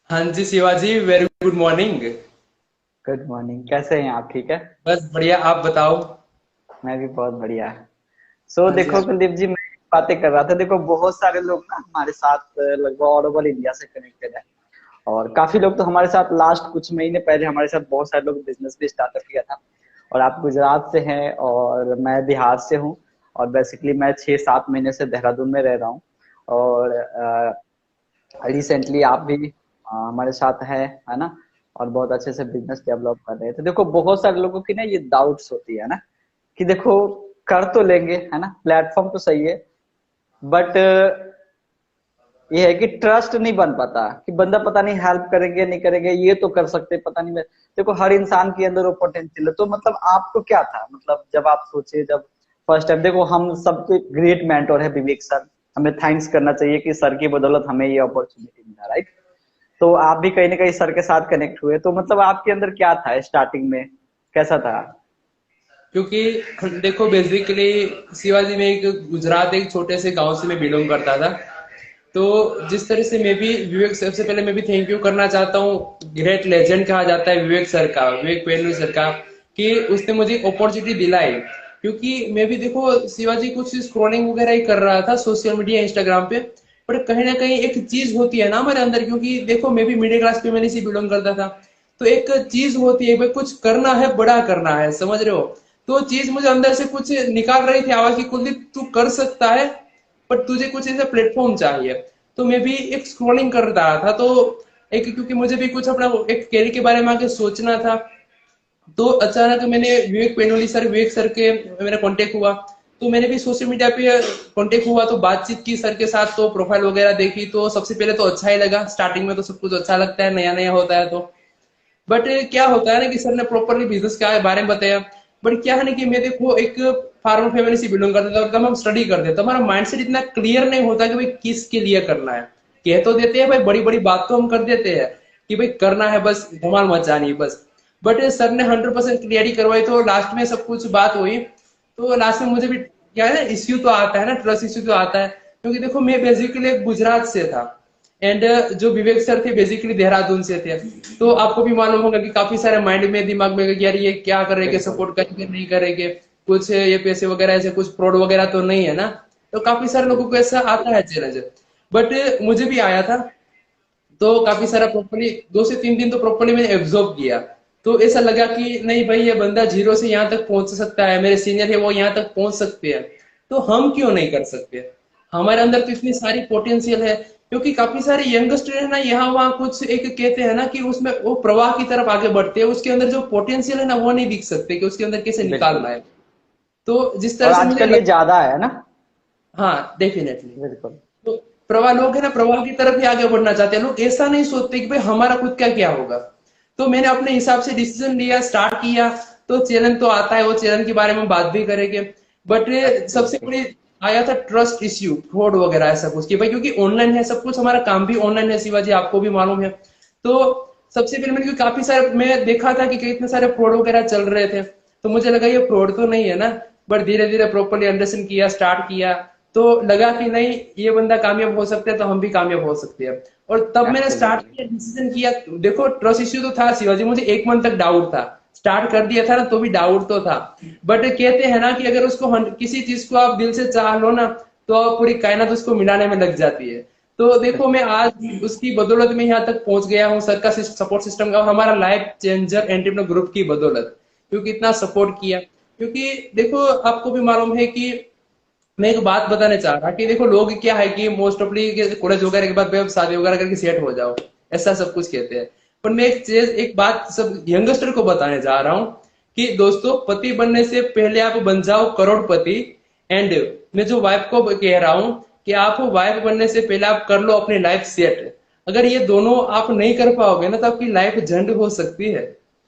हाँ जी Shivaji, very good morning. Good morning. कैसे हैं आप? ठीक है। बस बढ़िया, आप बताओ। मैं भी बहुत बढ़िया। सो हाँ जी, हाँ देखो जी। कुलदीप जी, मैं बातें कर रहा था। देखो बहुत सारे लोग ना हमारे साथ लगभग ऑल ओवर इंडिया से कनेक्टेड है। और काफी लोग तो हमारे साथ लास्ट कुछ महीने पहले हमारे साथ बहुत सारे लोग बिजनेस भी स्टार्टअप किया था। और आप गुजरात से हैं और मैं बिहार से हूँ। और बेसिकली मैं 6-7 महीने से देहरादून में रह रहा हूँ। और रिसेंटली आप भी हमारे साथ है ना। और बहुत अच्छे से बिजनेस डेवलप कर रहे हैं। तो देखो बहुत सारे लोगों की ना ये डाउट्स होती है ना कि देखो कर तो लेंगे है ना, प्लेटफॉर्म तो सही है, बट ये है कि ट्रस्ट नहीं बन पाता कि बंदा पता नहीं हेल्प करेंगे नहीं करेंगे, ये तो कर सकते पता नहीं। देखो हर इंसान के अंदर वो पोटेंशियल है। तो मतलब आपको क्या था, मतलब जब आप सोचे, जब फर्स्ट टाइम, देखो हम सबके ग्रेट मेंटोर है विवेक सर। हमें थैंक्स करना चाहिए कि सर की बदौलत हमें ये अपॉर्चुनिटी मिला, राइट। तो आप भी कहीं ना कहीं सर के साथ कनेक्ट हुए, तो मतलब आपके अंदर क्या था स्टार्टिंग में, कैसा था? क्योंकि देखो बेसिकली शिवाजी में एक गुजरात एक छोटे से गांव से मैं बिलोंग करता था। तो जिस तरह से मैं भी विवेक, सबसे पहले मैं भी थैंक यू करना चाहता हूँ। ग्रेट लेजेंड कहा जाता है विवेक सर का, विवेक पेनू सर का, कि उसने मुझे अपॉर्चुनिटी दिलाई। क्योंकि मैं भी देखो शिवाजी कुछ स्क्रॉलिंग वगैरह ही कर रहा था सोशल मीडिया इंस्टाग्राम पे। पर कहीं ना कहीं एक चीज होती है ना हमारे अंदर, क्योंकि देखो मैं भी मिडिल क्लास फैमिली से बिलोंग करता था। तो एक चीज होती है भाई, कुछ करना है, बड़ा करना है, समझ रहे हो। तो चीज मुझे अंदर से कुछ निकाल रही थी आवाज की, कुलदीप तू कर सकता है, पर तुझे कुछ ऐसा प्लेटफॉर्म चाहिए। तो मैं भी एक स्क्रॉलिंग कर रहा था, तो एक, क्योंकि मुझे भी कुछ अपना एक कैरियर के बारे में आगे सोचना था। तो अचानक मैंने विवेक सर के मेरा कांटेक्ट हुआ। तो मैंने भी सोशल मीडिया पे कांटेक्ट हुआ, तो बातचीत की सर के साथ, तो प्रोफाइल वगैरह देखी, तो सबसे पहले तो अच्छा ही लगा। स्टार्टिंग में तो सब कुछ अच्छा लगता है, नया नया होता है। तो बट क्या होता है ना कि सर ने प्रॉपरली बिजनेस के बारे में बताया। बट क्या है ना कि मैं देखो एक फार्मर फैमिली से बिलोंग करता था, और जब हम स्टडी करते हैं तो हमारा माइंडसेट इतना क्लियर नहीं होता कि भाई किसके लिए करना है। कह तो देते हैं भाई, बड़ी बड़ी बात तो हम कर देते हैं कि भाई करना है, बस धमाल मचानी है बस। बट सर ने 100% क्लियरिटी करवाई, तो लास्ट में सब कुछ बात हुई। तो लास्ट में मुझे भी क्या है, इश्यू तो आता है ना, ट्रस्ट इश्यू तो आता है। क्योंकि देखो मैं बेसिकली गुजरात से था, एंड जो विवेक सर थे बेसिकली देहरादून से थे। तो आपको भी मालूम होगा कि काफी सारे माइंड में, दिमाग में कि यार ये क्या करेंगे, बिल्कुल। सपोर्ट करेंगे नहीं करेंगे, कुछ ये पैसे वगैरह ऐसे कुछ फ्रॉड वगैरह तो नहीं है ना। तो काफी सारे लोगों को बिल्कुल। ऐसा आता है चैलेंज। बट मुझे भी आया था। तो काफी सारा प्रॉपर्ली 2 से 3 दिन तो प्रॉपर्ली मैंने एब्जॉर्ब किया। तो ऐसा लगा कि नहीं भाई, ये बंदा जीरो से यहाँ तक पहुंच सकता है, मेरे सीनियर है वो यहाँ तक पहुंच सकते हैं, तो हम क्यों नहीं कर सकते। हमारे अंदर तो इतनी सारी पोटेंशियल है। क्योंकि काफी सारे यंगस्टर है ना, यहाँ वहाँ कुछ एक कहते हैं ना कि उसमें वो प्रवाह की तरफ आगे बढ़ते हैं, उसके अंदर जो पोटेंशियल है ना वो नहीं दिख सकते कि उसके अंदर कैसे बिल्कुल। निकालना है। तो जिस तरह और से मुझे आजकल ये लगा, ज्यादा है ना। हाँ डेफिनेटली। बिल्कुल। तो प्रवाह लोग है ना, प्रवाह की तरफ ही आगे बढ़ना चाहते हैं। लोग ऐसा नहीं सोचते कि भाई हमारा खुद का क्या होगा। तो मैंने अपने हिसाब से डिसीजन लिया, स्टार्ट किया। तो चैलेंज तो आता है, वो चैलेंज के बारे में बात भी करेंगे। बट सबसे एब्सोल्युटली। बड़ी आया था ट्रस्ट इश्यू, फ्रॉड वगैरह ऐसा कुछ कि भाई, क्योंकि ऑनलाइन है सब कुछ, हमारा काम भी ऑनलाइन है शिवाजी, आपको भी मालूम है। तो सबसे पहले मैंने, क्योंकि काफी सारे मैं देखा था कि कितने सारे फ्रॉड वगैरह चल रहे थे, तो मुझे लगा ये फ्रॉड तो नहीं है ना। बट धीरे धीरे प्रॉपरली अंडरस्टैंड किया, स्टार्ट किया। तो लगा कि नहीं, ये बंदा कामयाब हो सकता है तो हम भी कामयाब हो सकते हैं। और तब मैंने स्टार्ट एब्सोल्युटली। किया, डिसीजन किया। देखो ट्रस्ट इश्यू तो था शिवाजी, मुझे 1 मंथ तक डाउट था। स्टार्ट कर दिया था ना तो भी डाउट तो था। बट कहते हैं ना कि अगर उसको किसी चीज को आप दिल से चाह लो ना, तो पूरी कायनात उसको मिलाने में लग जाती है। तो देखो मैं आज उसकी बदौलत में यहाँ तक पहुंच गया हूँ, सर का सपोर्ट सिस्टम का, और हमारा लाइफ चेंजर एंटरप्रेन्योर ग्रुप की बदौलत, क्योंकि इतना सपोर्ट किया। क्योंकि देखो आपको भी मालूम है कि मैं एक बात बताने चाह रहा कि देखो लोग क्या है कि मोस्ट ऑफली कॉलेज वगैरह के बाद शादी वगैरह करके सेट हो जाओ, ऐसा सब कुछ कहते हैं। पर मैं एक चीज, एक बात सब यंगस्टर को बताने जा रहा हूँ कि दोस्तों, पति बनने से पहले आप बन जाओ करोड़पति। एंड मैं जो वाइफ को कह रहा हूँ कि आप वाइफ बनने से पहले आप कर लो अपनी लाइफ सेट। अगर ये दोनों आप नहीं कर पाओगे ना, तो आपकी लाइफ झंड हो सकती है।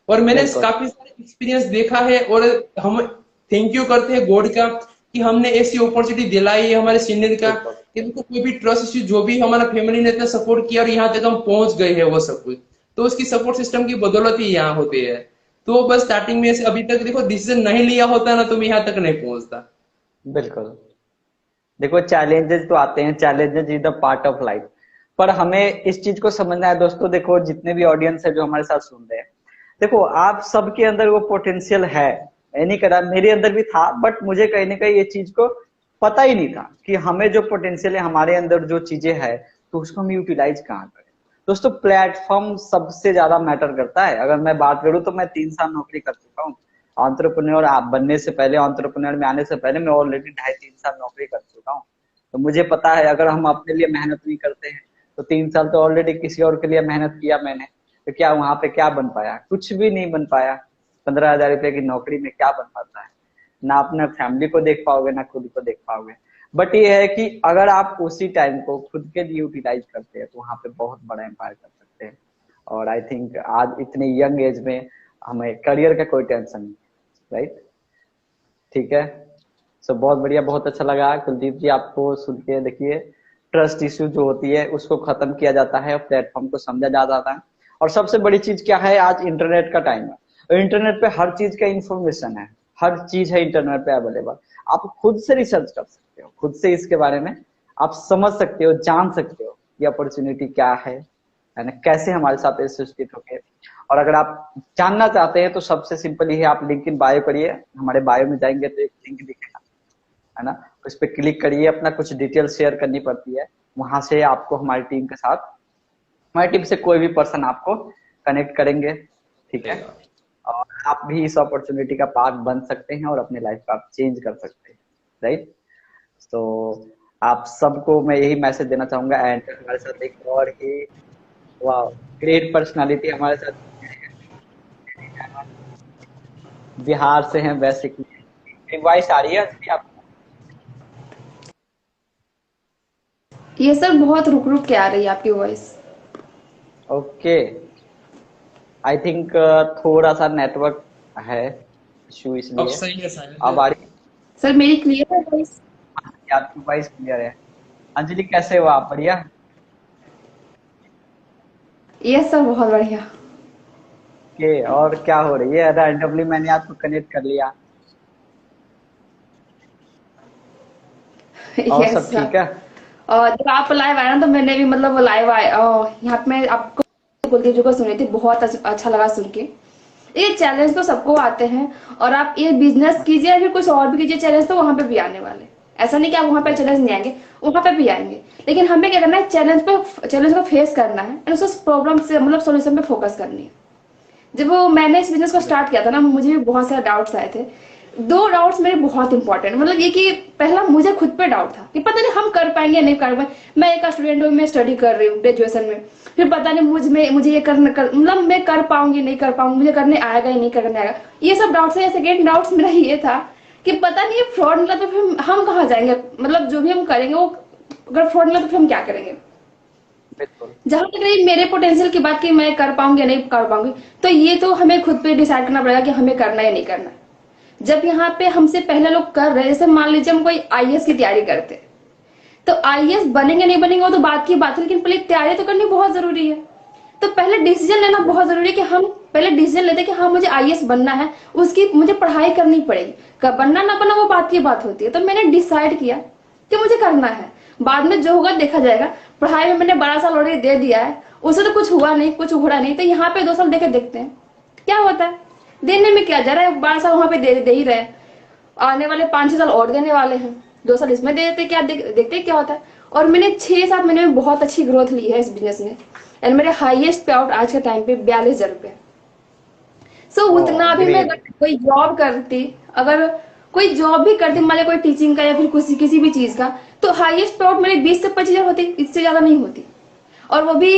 और मैंने बिल्कुल। काफी सारे एक्सपीरियंस देखा है, और हम थैंक यू करते हैं गॉड का कि हमने ऐसी अपॉर्चुनिटी दिलाई है हमारे सीनियर का, बिल्कुल। कि देखो कोई भी ट्रस्ट इश्यू, जो भी हमारा फैमिली ने इतना सपोर्ट किया और यहाँ तक हम पहुंच गए हैं वो सब कुछ, तो उसकी सपोर्ट सिस्टम की बदौलत ही यहाँ होती है। तो बस स्टार्टिंग में से अभी तक देखो डिसीजन नहीं लिया होता ना, तो मैं यहाँ तक नहीं पहुंचता। बिल्कुल। देखो चैलेंजेस तो आते हैं, challenges is the part of life. पर हमें इस चीज को समझना है दोस्तों। देखो जितने भी ऑडियंस है जो हमारे साथ सुन रहे हैं, देखो आप सबके अंदर वो पोटेंशियल है, ये नहीं करा, मेरे अंदर भी था, बट मुझे कहीं ना कहीं ये चीज को पता ही नहीं था कि हमें जो पोटेंशियल है, हमारे अंदर जो चीजें है, तो उसको हम यूटिलाइज कहाँ करें। दोस्तों प्लेटफॉर्म सबसे ज्यादा मैटर करता है। अगर मैं बात करूँ तो मैं 3 साल नौकरी कर चुका हूँ। एंटरप्रेन्योर आप बनने से पहले, एंटरप्रेन्योर में आने से पहले मैं ऑलरेडी 2.5-3 साल नौकरी कर चुका हूँ। तो मुझे पता है अगर हम अपने लिए मेहनत नहीं करते हैं, तो 3 साल तो ऑलरेडी किसी और के लिए मेहनत किया मैंने, तो क्या वहां पे क्या बन पाया? कुछ भी नहीं बन पाया। 15,000 रुपए की नौकरी में क्या बन पाता है? ना अपने फैमिली को देख पाओगे, ना खुद को देख पाओगे। बट ये है कि अगर आप उसी टाइम को खुद के लिए यूटिलाइज करते हैं, तो वहां पे बहुत बड़ा एम्पायर कर सकते हैं। और आई थिंक आज इतने यंग एज में हमें करियर का कोई टेंशन नहीं, राइट? ठीक है। सो बहुत बढ़िया, बहुत अच्छा लगा कुलदीप जी आपको सुन के। देखिए ट्रस्ट इश्यू जो होती है उसको खत्म किया जाता है, प्लेटफॉर्म को समझा जाता है। और सबसे बड़ी चीज क्या है, आज इंटरनेट का टाइम है, और इंटरनेट पे हर चीज का इंफॉर्मेशन है, हर चीज है इंटरनेट पे अवेलेबल। आप खुद से रिसर्च कर सकते हो, खुद से इसके बारे में आप समझ सकते हो, जान सकते हो कि अपॉर्चुनिटी क्या है ना, कैसे हमारे साथ एसोसिएट होके। और अगर आप जानना चाहते हैं तो सबसे सिंपल ही है, आप लिंक इन बायो करिए, हमारे बायो में जाएंगे तो एक लिंक दिखेगा, है ना, उस पर क्लिक करिए, अपना कुछ डिटेल शेयर करनी पड़ती है, वहां से आपको हमारी टीम के साथ, हमारी टीम से कोई भी पर्सन आपको कनेक्ट करेंगे, ठीक है। और आप भी इस अपॉर्चुनिटी का पार्ट बन सकते हैं और अपने लाइफ का आप चेंज कर सकते हैं, राइट? तो आप सबको मैं यही मैसेज देना चाहूंगा। एंड हमारे साथ एक और ही वाह ग्रेट पर्सनालिटी हमारे साथ बिहार से हैं बेसिकली। वॉइस आ रही है आप? ये सर बहुत रुक रुक के आ रही है आपकी वॉइस। ओके, आई थिंक थोड़ा सा नेटवर्क है इशू, अब इसलिए सही है शायद। अब आ रही सर मेरी क्लियर है वॉइस? है? आपकी वॉइस क्लियर है। अंजलि कैसे हो आप? बढ़िया। यस सर बहुत बढ़िया। ओके, और क्या हो रही है? रैंडमली मैंने आपको कनेक्ट कर लिया। और यस सब सर। ठीक है? और जब आप लाइव आए ना तो मैंने भी मतलब लाइव आए यहाँ पे मैं आपको कुलदीप जी को सुनी थी, बहुत अच्छा लगा सुन के। ये चैलेंज तो सबको आते हैं, और आप ये बिजनेस कीजिए या फिर कुछ और भी कीजिए, चैलेंज तो वहां पे भी आने वाले। ऐसा नहीं कि आप वहां पे चैलेंज नहीं आएंगे, वहां पे भी आएंगे। लेकिन हमें क्या करना है, चैलेंज को फेस करना है, और उस प्रॉब्लम से मतलब सोल्यूशन पे फोकस करनी है। जब वो मैंने इस बिजनेस को स्टार्ट किया था ना, मुझे भी बहुत सारे डाउट्स आए थे। 2 डाउट्स मेरे बहुत इंपॉर्टेंट, मतलब ये कि पहला मुझे खुद पे डाउट था कि पता नहीं हम कर पाएंगे या नहीं कर पाएंगे। मैं एक स्टूडेंट हूँ, मैं स्टडी कर रही हूँ ग्रेजुएशन में, फिर पता नहीं मुझे ये मतलब मैं कर पाऊंगी नहीं कर पाऊंगी, मुझे करने आएगा या नहीं करने आएगा, ये सब डाउट्स है। सेकेंड डाउट्स मेरा ये था कि पता नहीं फ्रॉड निकला तो फिर हम कहाँ जाएंगे, मतलब जो भी हम करेंगे वो अगर फ्रॉड निकला तो फिर हम क्या करेंगे। जहां तक रही मेरे पोटेंशियल की बात कि मैं कर पाऊंगी या नहीं कर पाऊंगी, तो ये तो हमें खुद पे डिसाइड करना पड़ेगा कि हमें करना या नहीं करना। जब यहाँ पे हमसे पहले लोग कर रहे हैं, जैसे मान लीजिए हम कोई आईएएस की तैयारी करते हैं, तो आईएएस बनेंगे नहीं बनेंगे वो तो बात की बात है, लेकिन पहले तैयारी तो करनी बहुत जरूरी है। तो पहले डिसीजन लेना बहुत जरूरी है कि हम पहले डिसीजन लेते हैं कि हाँ मुझे आईएएस बनना है, उसकी मुझे पढ़ाई करनी पड़ेगी। कब बनना ना बनना वो बात की बात होती है। तो मैंने डिसाइड किया कि मुझे करना है, बाद में जो होगा देखा जाएगा। पढ़ाई में मैंने 12 साल ऑलरेडी दे दिया है, उससे तो कुछ हुआ नहीं, कुछ उखड़ा नहीं, तो यहाँ पे 2 साल देके देखते हैं क्या होता है। देने में क्या जा रहा है, 12 साल वहां पे दे ही रहे, आने वाले 5-6 साल और देने वाले हैं, 2 साल इसमें दे देते, क्या देखते क्या होता है। और मैंने 6-7 महीने में बहुत अच्छी ग्रोथ ली है इस बिजनेस में, एंड मेरे हाईएस्ट पे आउट आज के टाइम पे 42,000 रुपए। सो उतना भी मैं कोई जॉब करती, अगर कोई जॉब भी करती, मान कोई टीचिंग का या फिर किसी भी चीज का, तो हाईएस्ट पे आउट मेरी 20 से 25,000 होती, इससे ज्यादा नहीं होती। और वो भी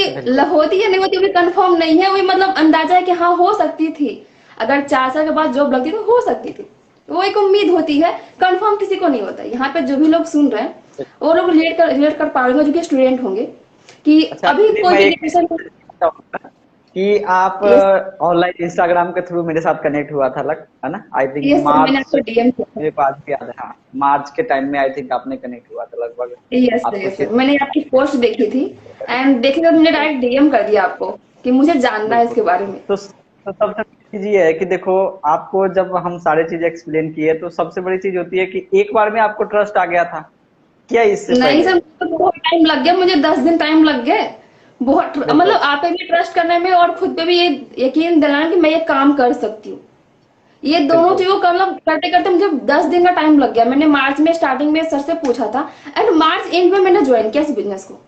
होती या नहीं होती भी कंफर्म नहीं है, वही मतलब अंदाजा है कि हाँ हो सकती थी, अगर 4 साल के बाद जॉब लगती तो हो सकती थी, वो एक उम्मीद होती है, कंफर्म किसी को नहीं होता। यहाँ पे जो भी लोग सुन रहे हैं वो लोग रिलेट कर पा रहे होंगे जो कि स्टूडेंट होंगे कि अभी कोई कि आप ऑनलाइन इंस्टाग्राम के थ्रू मेरे साथ कनेक्ट हुआ था, है ना? आई थिंक मार्च, मेरे पास भी याद है, हाँ मार्च के टाइम में आई थिंक आपने कनेक्ट हुआ था लगभग। यस, मैंने आपकी पोस्ट देखी थी, एंड देखे तो मैंने डायरेक्ट डीएम कर दिया आपको कि मुझे जानना है इसके बारे में। तो सबसे चीज ये है कि देखो आपको जब हम सारी चीजें एक्सप्लेन किए, तो सबसे बड़ी चीज होती है कि एक बार में आपको ट्रस्ट आ गया था क्या? इससे नहीं सर, तो बहुत टाइम लग गया, मुझे 10 दिन टाइम लग गए। बहुत मतलब बिल्कुल आप पे भी ट्रस्ट करने में और खुद पे भी ये यकीन दिलाना कि मैं ये काम कर सकती हूँ। ये दोनों बिल्कुल। चीजों का मतलब करते करते मुझे 10 दिन का टाइम लग गया। मैंने मार्च में स्टार्टिंग में सर से पूछा था एंड मार्च एंड में मैंने ज्वाइन किया इस बिजनेस को।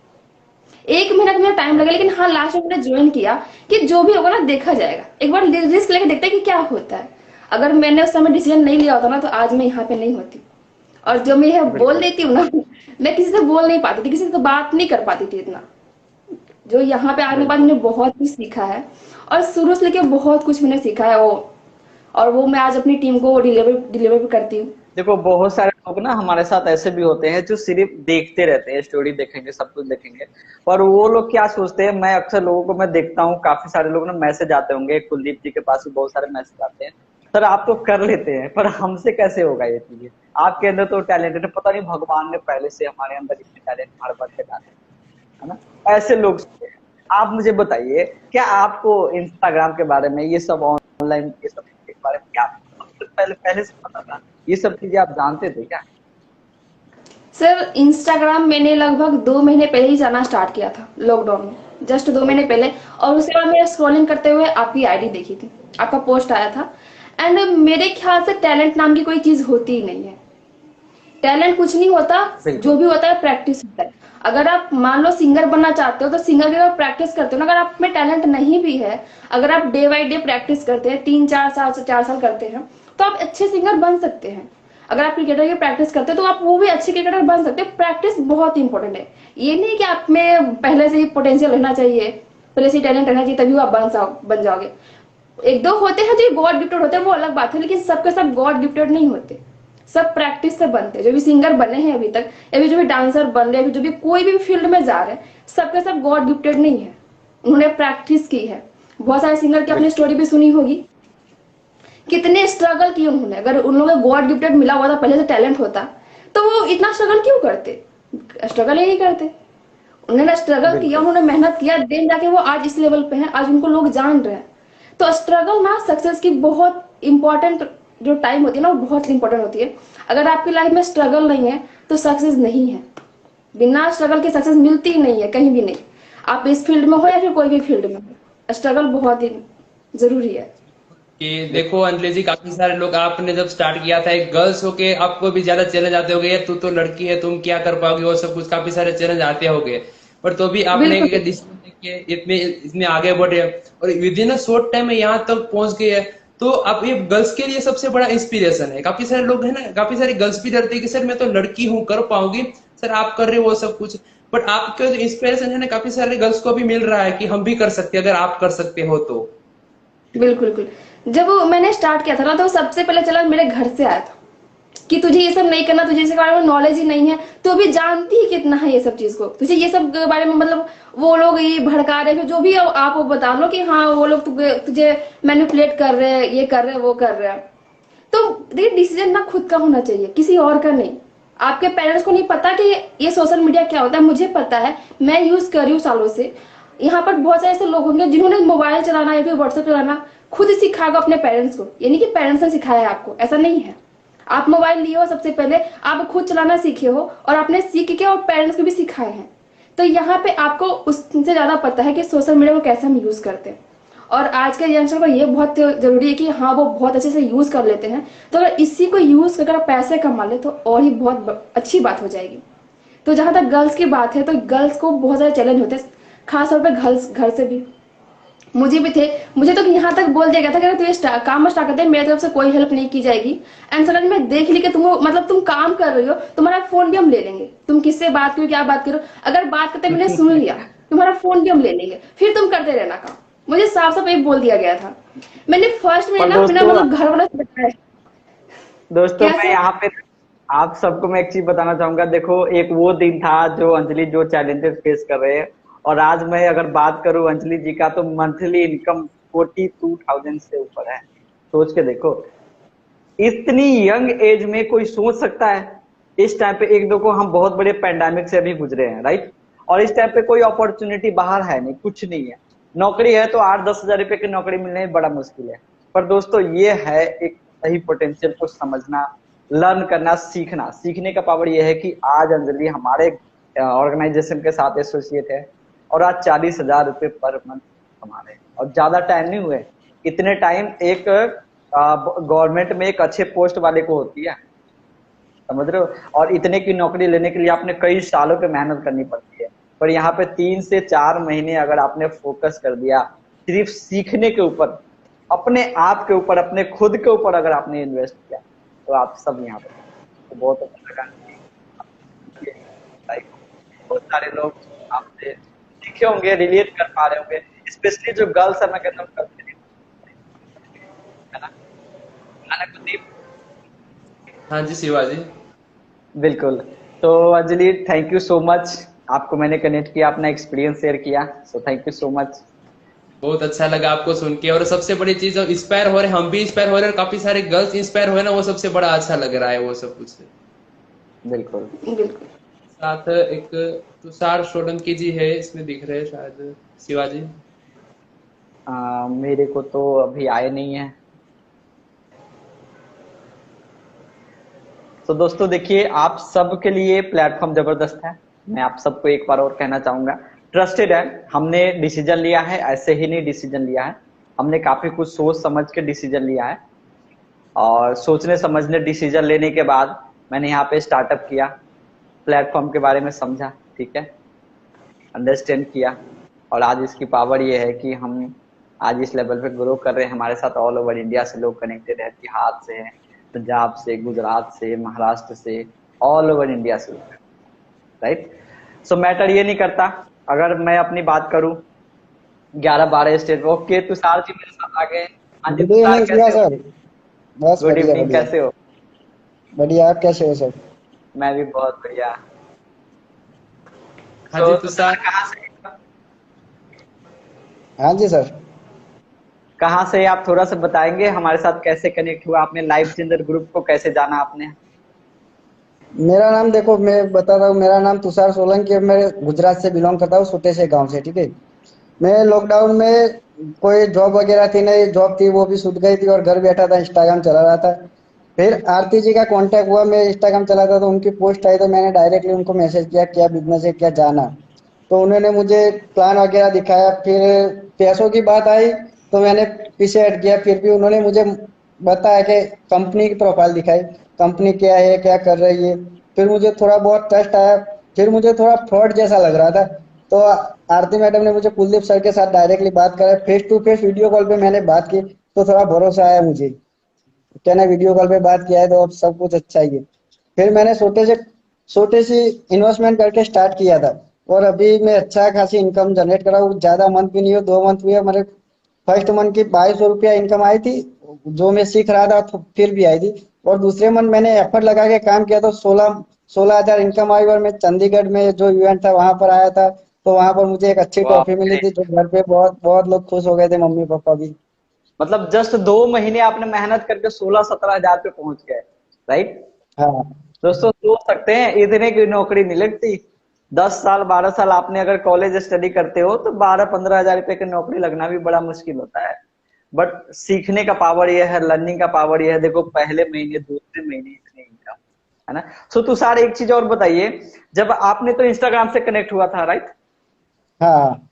1 महीना का मुझे टाइम लगा, लेकिन हाँ लास्ट में मैंने ज्वाइन किया कि जो भी होगा ना देखा जाएगा, एक बार रिस्क लेके देखते हैं कि क्या होता है। अगर मैंने उस समय डिसीजन नहीं लिया होता ना तो आज मैं यहाँ पे नहीं होती। और जो मैं यह बोल बिल्कुल देती हूँ ना मैं किसी से बोल नहीं पाती थी, किसी से बात नहीं कर पाती थी इतना। जो यहाँ पे आने के बाद बिल्कुल। मैंने बहुत कुछ सीखा है और शुरू से लेके बहुत कुछ मैंने सीखा है वो, और वो मैं आज अपनी टीम को डिलीवर डिलीवर भी करती हूँ। देखो बहुत सारे लोग ना हमारे साथ ऐसे भी होते हैं जो सिर्फ देखते रहते हैं, स्टोरी देखेंगे, सब कुछ देखेंगे, पर वो लोग क्या सोचते हैं, मैं अक्सर लोगों को मैं देखता हूँ, काफी सारे लोग ना मैसेज आते होंगे, कुलदीप जी के पास भी बहुत सारे मैसेज आते हैं, सर आप तो कर लेते हैं पर हमसे कैसे होगा ये चीजें, आपके अंदर तो टैलेंट है, पता नहीं भगवान ने पहले से हमारे अंदर इतने टैलेंट हमारे बच्चे डाले, है ना, ऐसे लोग सोचते हैं। आप मुझे बताइए, क्या आपको इंस्टाग्राम के बारे में, ये सब ऑनलाइन ये सब के बारे में क्या पहले पहले से पता था, ये सब चीजें आप जानते थे क्या? सर इंस्टाग्राम मैंने लगभग 2 महीने पहले ही चलाना स्टार्ट किया था, लॉकडाउन में जस्ट 2 महीने ओके। पहले। और उसके बाद मैं स्क्रॉलिंग करते हुए आपकी आईडी देखी थी, आपका पोस्ट आया था। एंड मेरे ख्याल से टैलेंट नाम की कोई चीज होती ही नहीं है। टैलेंट कुछ नहीं होता, जो बिल्कुल। भी होता है प्रैक्टिस होता है। अगर आप मान लो सिंगर बनना चाहते हो तो सिंगर की आप प्रैक्टिस करते हो ना, अगर आप में टैलेंट नहीं भी है, अगर आप डे बाई डे प्रैक्टिस करते हैं, 3-4 साल से 4 साल करते हैं, तो आप अच्छे सिंगर बन सकते हैं। अगर आप क्रिकेटर की प्रैक्टिस करते हैं तो आप वो भी अच्छे क्रिकेटर बन सकते हैं। प्रैक्टिस बहुत इंपॉर्टेंट है। ये नहीं कि आप में पहले से ही पोटेंशियल रहना चाहिए, पहले से ही टैलेंट रहना चाहिए तभी आप बन जाओगे। एक दो होते हैं जो गॉड गिफ्टेड होते हैं, वो अलग बात है, लेकिन सबके सब गॉड गिफ्टेड नहीं होते। सब प्रैक्टिस से बनते हैं। जो भी सिंगर बने हैं अभी तक, या भी जो भी डांसर बन रहे हैं, जो भी कोई भी फील्ड में जा रहे हैं, सबके सब गॉड गिफ्टेड नहीं है, उन्होंने प्रैक्टिस की है। बहुत सारे सिंगर की अपनी बिल्कुल। स्टोरी भी सुनी होगी, कितने स्ट्रगल किए उन्होंने। अगर उन लोगों को गॉड गिफ्टेड मिला हुआ था, पहले से टैलेंट होता, तो वो इतना स्ट्रगल क्यों करते? स्ट्रगल ही नहीं करते। उन्होंने स्ट्रगल किया, बिल्कुल। उन्होंने मेहनत किया, देन जाके वो आज इस लेवल पे हैं, आज उनको लोग जान रहे हैं। तो स्ट्रगल ना सक्सेस की बहुत इंपॉर्टेंट जो टाइम होती है ना, वो बहुत इंपॉर्टेंट होती है। अगर आपकी लाइफ में स्ट्रगल नहीं है तो सक्सेस नहीं है। बिना स्ट्रगल की सक्सेस मिलती ही नहीं है कहीं भी नहीं। आप इस फील्ड में हो या फिर कोई भी फील्ड में हो, स्ट्रगल बहुत ही जरूरी है। कि देखो अंजलि जी, काफी सारे लोग, आपने जब स्टार्ट किया था एक गर्ल्स होके, आपको भी ज्यादा चैलेंज आते होंगे, यार तू तो लड़की है, तुम क्या कर पाओगे, वो सब कुछ काफी सारे चैलेंज आते होंगे, पर तो भी आपने बिल्कुल डिसीजन लेके इतने इतने आगे बढ़े और with in a short time में यहाँ तक पहुंच गए। तो अब ये गर्ल्स के लिए सबसे बड़ा इंस्पिरेशन है। काफी सारे लोग है ना, काफी सारी गर्ल्स भी डरती है कि सर मैं तो लड़की हूँ, कर पाऊंगी, सर आप कर रहे हो वो सब कुछ, बट आपका जो इंस्पिरेशन है ना, काफी सारे गर्ल्स को भी मिल रहा है कि हम भी कर सकते हैं अगर आप कर सकते हो तो। बिल्कुल बिल्कुल। जब मैंने स्टार्ट किया था ना, तो सबसे पहले चला मेरे घर से आया था कि तुझे ये सब नहीं करना, तुझे इसके बारे में नॉलेज ही नहीं है, तो अभी जानती ही कितना है ये सब चीज को, तुझे ये सब के बारे में मतलब वो लोग ये भड़का रहे हैं, जो भी आप वो बता लो कि हाँ वो लोग तुझे मैनिपुलेट कर रहे हैं, ये कर रहे हैं, वो कर रहे हैं। तो देखिए डिसीजन ना खुद का होना चाहिए, किसी और का नहीं। आपके पेरेंट्स को नहीं पता कि ये सोशल मीडिया क्या होता है, मुझे पता है, मैं यूज कर रही हूँ सालों से। यहाँ पर बहुत सारे ऐसे लोग होंगे जिन्होंने मोबाइल चलाना या फिर व्हाट्सएप चलाना खुद सिखा होगा अपने पेरेंट्स को, यानी कि पेरेंट्स ने सिखाया है आपको, ऐसा नहीं है। आप मोबाइल लिए हो, सबसे पहले आप खुद चलाना सीखे हो और आपने सीख के और पेरेंट्स को भी सिखाए हैं। तो यहाँ पे आपको उससे ज्यादा पता है कि सोशल मीडिया को कैसे हम यूज करते हैं। और आज के यंगस्टर को ये बहुत जरूरी है कि हाँ वो बहुत अच्छे से यूज कर लेते हैं। तो अगर इसी को यूज करके पैसे कमा ले तो और ही बहुत अच्छी बात हो जाएगी। तो जहां तक गर्ल्स की बात है, तो गर्ल्स को बहुत सारे चैलेंज होते हैं, खासतौर पर गर्ल्स घर से भी, मुझे भी थे। मुझे तो यहाँ तक बोल दिया गया था कि अगर तुझे काम स्टार्ट करते हैं मेरी तरफ से कोई हेल्प नहीं की जाएगी। एंड सडन में देख ली कि तुम मतलब तुम काम कर रही हो, तुम्हारा फोन भी हम ले लेंगे, तुम किससे बात करो, क्या बात करो, अगर बात करते मैंने सुन लिया, तुम्हारा फोन भी हम ले लेंगे, फिर तुम करते रहना काम। मुझे साफ साफ ये बोल दिया गया था। मैंने फर्स्ट में पर ना मैंने दोस्तों, मतलब घर वालों से बताया। दोस्तों क्या मैं सर? यहाँ पे आप सबको मैं एक चीज बताना चाहूंगा। देखो एक वो दिन था जो अंजलि जो चैलेंजेस फेस कर रहे हैं, और आज मैं अगर बात करूं अंजलि जी का, तो मंथली इनकम 42,000 से ऊपर है। सोच के देखो, इतनी यंग एज में कोई सोच सकता है? इस टाइम पे एक दो को हम बहुत बड़े पैंडेमिक से अभी गुजरे हैं, राइट, और इस टाइम पे कोई अपॉर्चुनिटी बाहर है नहीं, कुछ नहीं है। नौकरी है तो 8-10 हजार रुपए की नौकरी मिलने बड़ा मुश्किल है। पर दोस्तों ये है एक सही पोटेंशियल को समझना, लर्न करना, सीखना। सीखने का पावर ये है कि आज अंजलि हमारे ऑर्गेनाइजेशन के साथ एसोसिएट है, और आज 40,000 रुपये पर मंथ कमा रहे हैं, और ज्यादा टाइम नहीं हुए। इतने टाइम एक गवर्नमेंट में एक अच्छे पोस्ट वाले को होती है, समझ रहे हो, और इतने की नौकरी लेने के लिए आपने कई सालों पे मेहनत करनी पड़ती है। पर यहाँ पे 3 से 4 महीने अगर आपने फोकस कर दिया सिर्फ सीखने के ऊपर, अपने आप के ऊपर, अपने खुद के ऊपर अगर आपने इन्वेस्ट किया, तो आप सब यहाँ पे तो बहुत अच्छा लगा। बहुत सारे लोग आपसे सीखे होंगे, रिलेट कर पा रहे होंगे, स्पेशली जो गर्ल्स है, मैं कहता हूँ गर्ल्स है ना कुलदीप। हाँ जी शिवाजी। बिल्कुल। तो Anjali, thank you so much, आपको मैंने कनेक्ट किया, अपना एक्सपीरियंस शेयर किया, सो थैंक यू सो मच। बहुत अच्छा लगा आपको सुन के, और सबसे बड़ी चीज इंस्पायर हो रहे, हम भी इंस्पायर हो रहे हैं, काफी सारे गर्ल्स इंस्पायर हो रहे ना, वो सबसे बड़ा अच्छा लग रहा है वो सब कुछ। बिल्कुल बिल्कुल। साथ एक तुषार सोलंकी जी है, इसमें दिख रहे हैं शायद शिवाजी। मेरे को तो अभी आए नहीं है। तो दोस्तों देखिए, आप सबके लिए प्लेटफॉर्म जबरदस्त है। मैं आप सबको एक बार और कहना चाहूंगा, ट्रस्टेड है। हमने डिसीजन लिया है, ऐसे ही नहीं डिसीजन लिया है, हमने काफी कुछ सोच समझ के डिसीजन लिया है, और सोचने समझने डिसीजन लेने के बाद मैंने यहाँ पे स्टार्टअप किया, प्लेटफॉर्म के बारे में समझा, ठीक है, अंडरस्टैंड किया, और आज इसकी पावर ये है कि हम आज इस लेवल पे ग्रो कर रहे हैं। हमारे साथ ऑल ओवर इंडिया से लोग कनेक्टेड है, बिहार से है, पंजाब से, गुजरात से, महाराष्ट्र से, ऑल ओवर इंडिया से, राइट। सो मैटर ये नहीं करता, अगर मैं अपनी बात करूं 11-12 स्टेट। ओके, तुषार जी मेरे साथ आ गए। हाँ जी गुड तुषार, इवनिंग कैसे हो? सर। बस गुड बढ़िया इवनिंग, बढ़िया कैसे हो? बढ़िया। आप कैसे हो सर? मैं भी बहुत बढ़िया। हाँ जी तो तुषार। हाँ जी सर। कहाँ से आप थोड़ा सा बताएंगे, हमारे साथ कैसे कनेक्ट हुआ आपने, लाइफ चेंजर ग्रुप को कैसे जाना आपने? मेरा नाम देखो, मैं बता रहा हूँ, मेरा नाम तुषार सोलंकी है। मैं गुजरात से बिलोंग करता हूँ, छोटे से गांव से, ठीक है। मैं लॉकडाउन में कोई जॉब वगैरह थी नहीं, जॉब थी वो भी छूट गई थी, और घर बैठा था, इंस्टाग्राम चला रहा था। फिर आरती जी का कांटेक्ट हुआ, मैं इंस्टाग्राम चलाता तो उनकी पोस्ट आई, तो मैंने डायरेक्टली उनको मैसेज किया क्या बिजनेस है, क्या जाना। तो उन्होंने मुझे प्लान वगैरह दिखाया। फिर पैसों की बात आई तो मैंने पीछे हट गया। फिर भी उन्होंने मुझे बताया कि कंपनी की प्रोफाइल दिखाई, कंपनी क्या है, क्या कर रही है। फिर मुझे थोड़ा बहुत ट्रस्ट आया। फिर मुझे थोड़ा फ्रॉड जैसा लग रहा था, तो आरती मैडम ने मुझे कुलदीप सर के साथ डायरेक्टली बात करा, face to face video call पे मैंने बात की, तो थोड़ा भरोसा आया मुझे, क्या ना वीडियो कॉल पे बात किया है तो अब सब कुछ अच्छा ही है। फिर मैंने छोटे सी इन्वेस्टमेंट करके स्टार्ट किया था, और अभी मैं अच्छा खासी इनकम जनरेट कर रहा हूँ। ज्यादा मंथ भी नहीं हो, 2 मंथ हुए हमारे। फर्स्ट मंथ की 2200 रुपया इनकम आई थी, जो मैं सीख रहा था, तो फिर भी आई थी। और दूसरे मंथ मैंने एफर्ट लगा के काम किया तो 16,000 इनकम आई। और मैं चंडीगढ़ में जो इवेंट था वहां पर आया था, तो वहां पर मुझे एक अच्छी वाह, ट्रॉफी मिली थी, जो घर पे बहुत बहुत लोग खुश हो गए थे, मम्मी पापा भी। मतलब जस्ट 2 महीने आपने मेहनत करके 16-17 हजार पे पहुंच गए, राइट। हाँ दोस्तों सोच सकते हैं, इतने की नौकरी नहीं लगती। 10 साल 12 साल आपने अगर कॉलेज स्टडी करते हो तो 12-15 हजार रुपए की नौकरी लगना भी बड़ा मुश्किल होता है। बट सीखने का पावर ये है, लर्निंग का पावर ये है। देखो पहले महीने, दूसरे महीने इतने इनकम, है ना। सो तुषार, एक चीज और बताइए, जब आपने तो इंस्टाग्राम से कनेक्ट हुआ था, राइट? हाँ।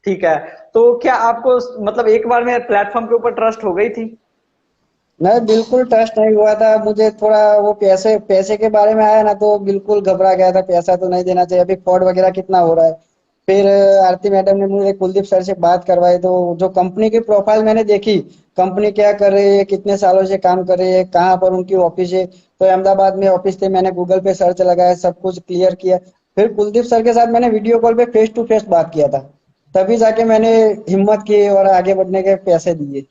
ठीक है, तो क्या आपको मतलब एक बार में प्लेटफॉर्म के ऊपर ट्रस्ट हो गई थी? नहीं, बिल्कुल ट्रस्ट नहीं हुआ था मुझे। थोड़ा वो पैसे पैसे के बारे में आया ना, तो बिल्कुल घबरा गया था, पैसा तो नहीं देना चाहिए, अभी फ्रॉड वगैरह कितना हो रहा है। फिर आरती मैडम ने मुझे कुलदीप सर से बात करवाई, तो जो कंपनी की प्रोफाइल मैंने देखी, कंपनी क्या कर रही है, कितने सालों से काम कर रही है, कहाँ पर उनकी ऑफिस है, तो अहमदाबाद में ऑफिस थे। मैंने गूगल पे सर्च लगाया, सब कुछ क्लियर किया। फिर कुलदीप सर के साथ मैंने वीडियो कॉल पे फेस टू फेस बात किया था, तभी जाके मैंने हिम्मत की और आगे बढ़ने के पैसे दिए।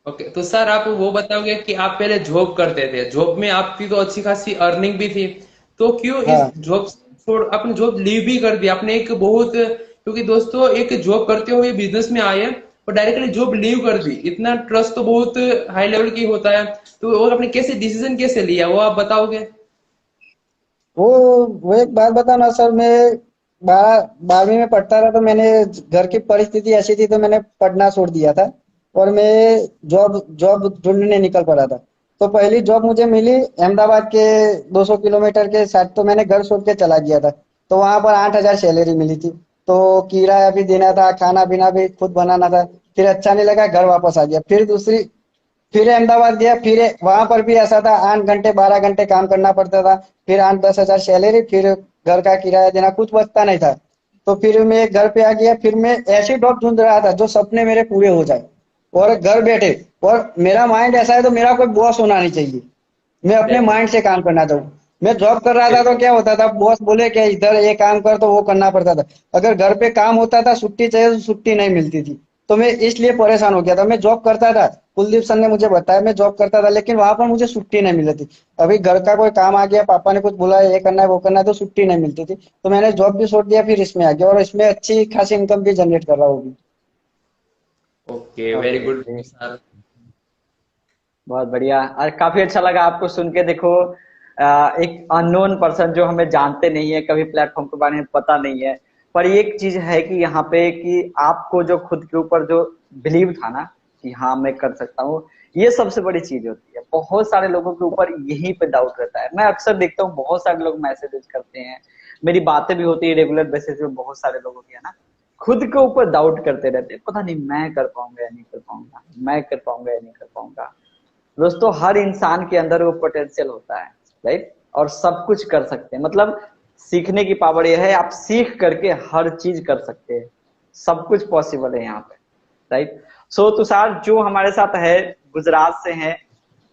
ओके तो सर आप वो बताओगे कि आप पहले जॉब करते थे, जॉब में आपकी तो अच्छी खासी अर्निंग भी थी, तो क्यों इस हाँ। जॉब छोड़ आपने जॉब लीव भी कर दी आपने? एक बहुत, क्योंकि दोस्तों एक जॉब करते हुए बिजनेस में आए और डायरेक्टली जॉब लीव कर दी, इतना ट्रस्ट तो बहुत हाई लेवल की होता है। तो वो आपने कैसे डिसीजन कैसे लिया, वो आप बताओगे? वो वो एक बात बताओ ना सर, मैं 12वीं में पढ़ता था, तो मैंने घर की परिस्थिति ऐसी थी, तो मैंने पढ़ना छोड़ दिया था, और मैं जॉब जॉब ढूंढने निकल पड़ा था। तो पहली जॉब मुझे मिली अहमदाबाद के 200 किलोमीटर के साथ, तो मैंने घर छोड़ के चला गया था। तो वहां पर 8,000 सैलरी मिली थी। तो किराया भी देना था, खाना पीना भी खुद बनाना था। फिर अच्छा नहीं लगा, घर वापस आ गया। फिर अहमदाबाद गया, फिर वहां पर भी ऐसा था, 8 घंटे 12 घंटे काम करना पड़ता था। फिर 8-10 हजार सैलरी, फिर घर का किराया देना, कुछ बचता नहीं था। तो फिर मैं घर पे आ गया। फिर मैं ऐसी जॉब ढूंढ रहा था जो सपने मेरे पूरे हो जाए और घर बैठे। और मेरा माइंड ऐसा है तो मेरा कोई बॉस होना नहीं चाहिए, मैं अपने माइंड से काम करना चाहूँ। मैं जॉब कर रहा था तो क्या होता था, बॉस बोले कि इधर ये काम कर तो वो करना पड़ता था। अगर घर पे काम होता था, छुट्टी चाहिए तो छुट्टी नहीं मिलती थी। तो मैं इसलिए परेशान हो गया था। मैं जॉब करता था, कुलदीप सर ने मुझे बताया, मैं जॉब करता था, लेकिन वहां पर मुझे छुट्टी नहीं मिलती थी। अभी घर का कोई काम आ गया, पापा ने कुछ बोला ये करना है वो करना है, तो छुट्टी नहीं मिलती थी। तो मैंने जॉब भी छोड़ दिया, फिर इसमें आ गया और इसमें अच्छी खासी इनकम भी जनरेट कर रहा हूँ अभी। ओके, वेरी ओके गुड जी, सर। बहुत बढ़िया। और काफी अच्छा लगा आपको सुन के। देखो एक अननोन पर्सन जो हमें जानते नहीं है, कभी प्लेटफॉर्म के बारे में पता नहीं है, पर एक चीज है कि यहाँ पे कि आपको जो खुद के ऊपर जो बिलीव था ना कि हाँ मैं कर सकता हूँ, ये सबसे बड़ी चीज होती है। बहुत सारे लोगों के ऊपर यहीं पे डाउट रहता है। मैं अक्सर देखता हूँ बहुत सारे लोग मैसेजेस करते हैं, मेरी बातें भी होती है रेगुलर बेसिस पे बहुत सारे लोगों की, है ना, खुद के ऊपर डाउट करते रहते हैं, पता नहीं मैं कर पाऊंगा या नहीं कर पाऊंगा, मैं कर पाऊंगा या नहीं कर पाऊंगा। दोस्तों हर इंसान के अंदर वो पोटेंशियल होता है, राइट, और सब कुछ कर सकते हैं। मतलब सीखने की पावर यह है, आप सीख करके हर चीज कर सकते हैं, सब कुछ पॉसिबल है यहाँ पे, राइट। सो तुषार जो हमारे साथ है, गुजरात से हैं,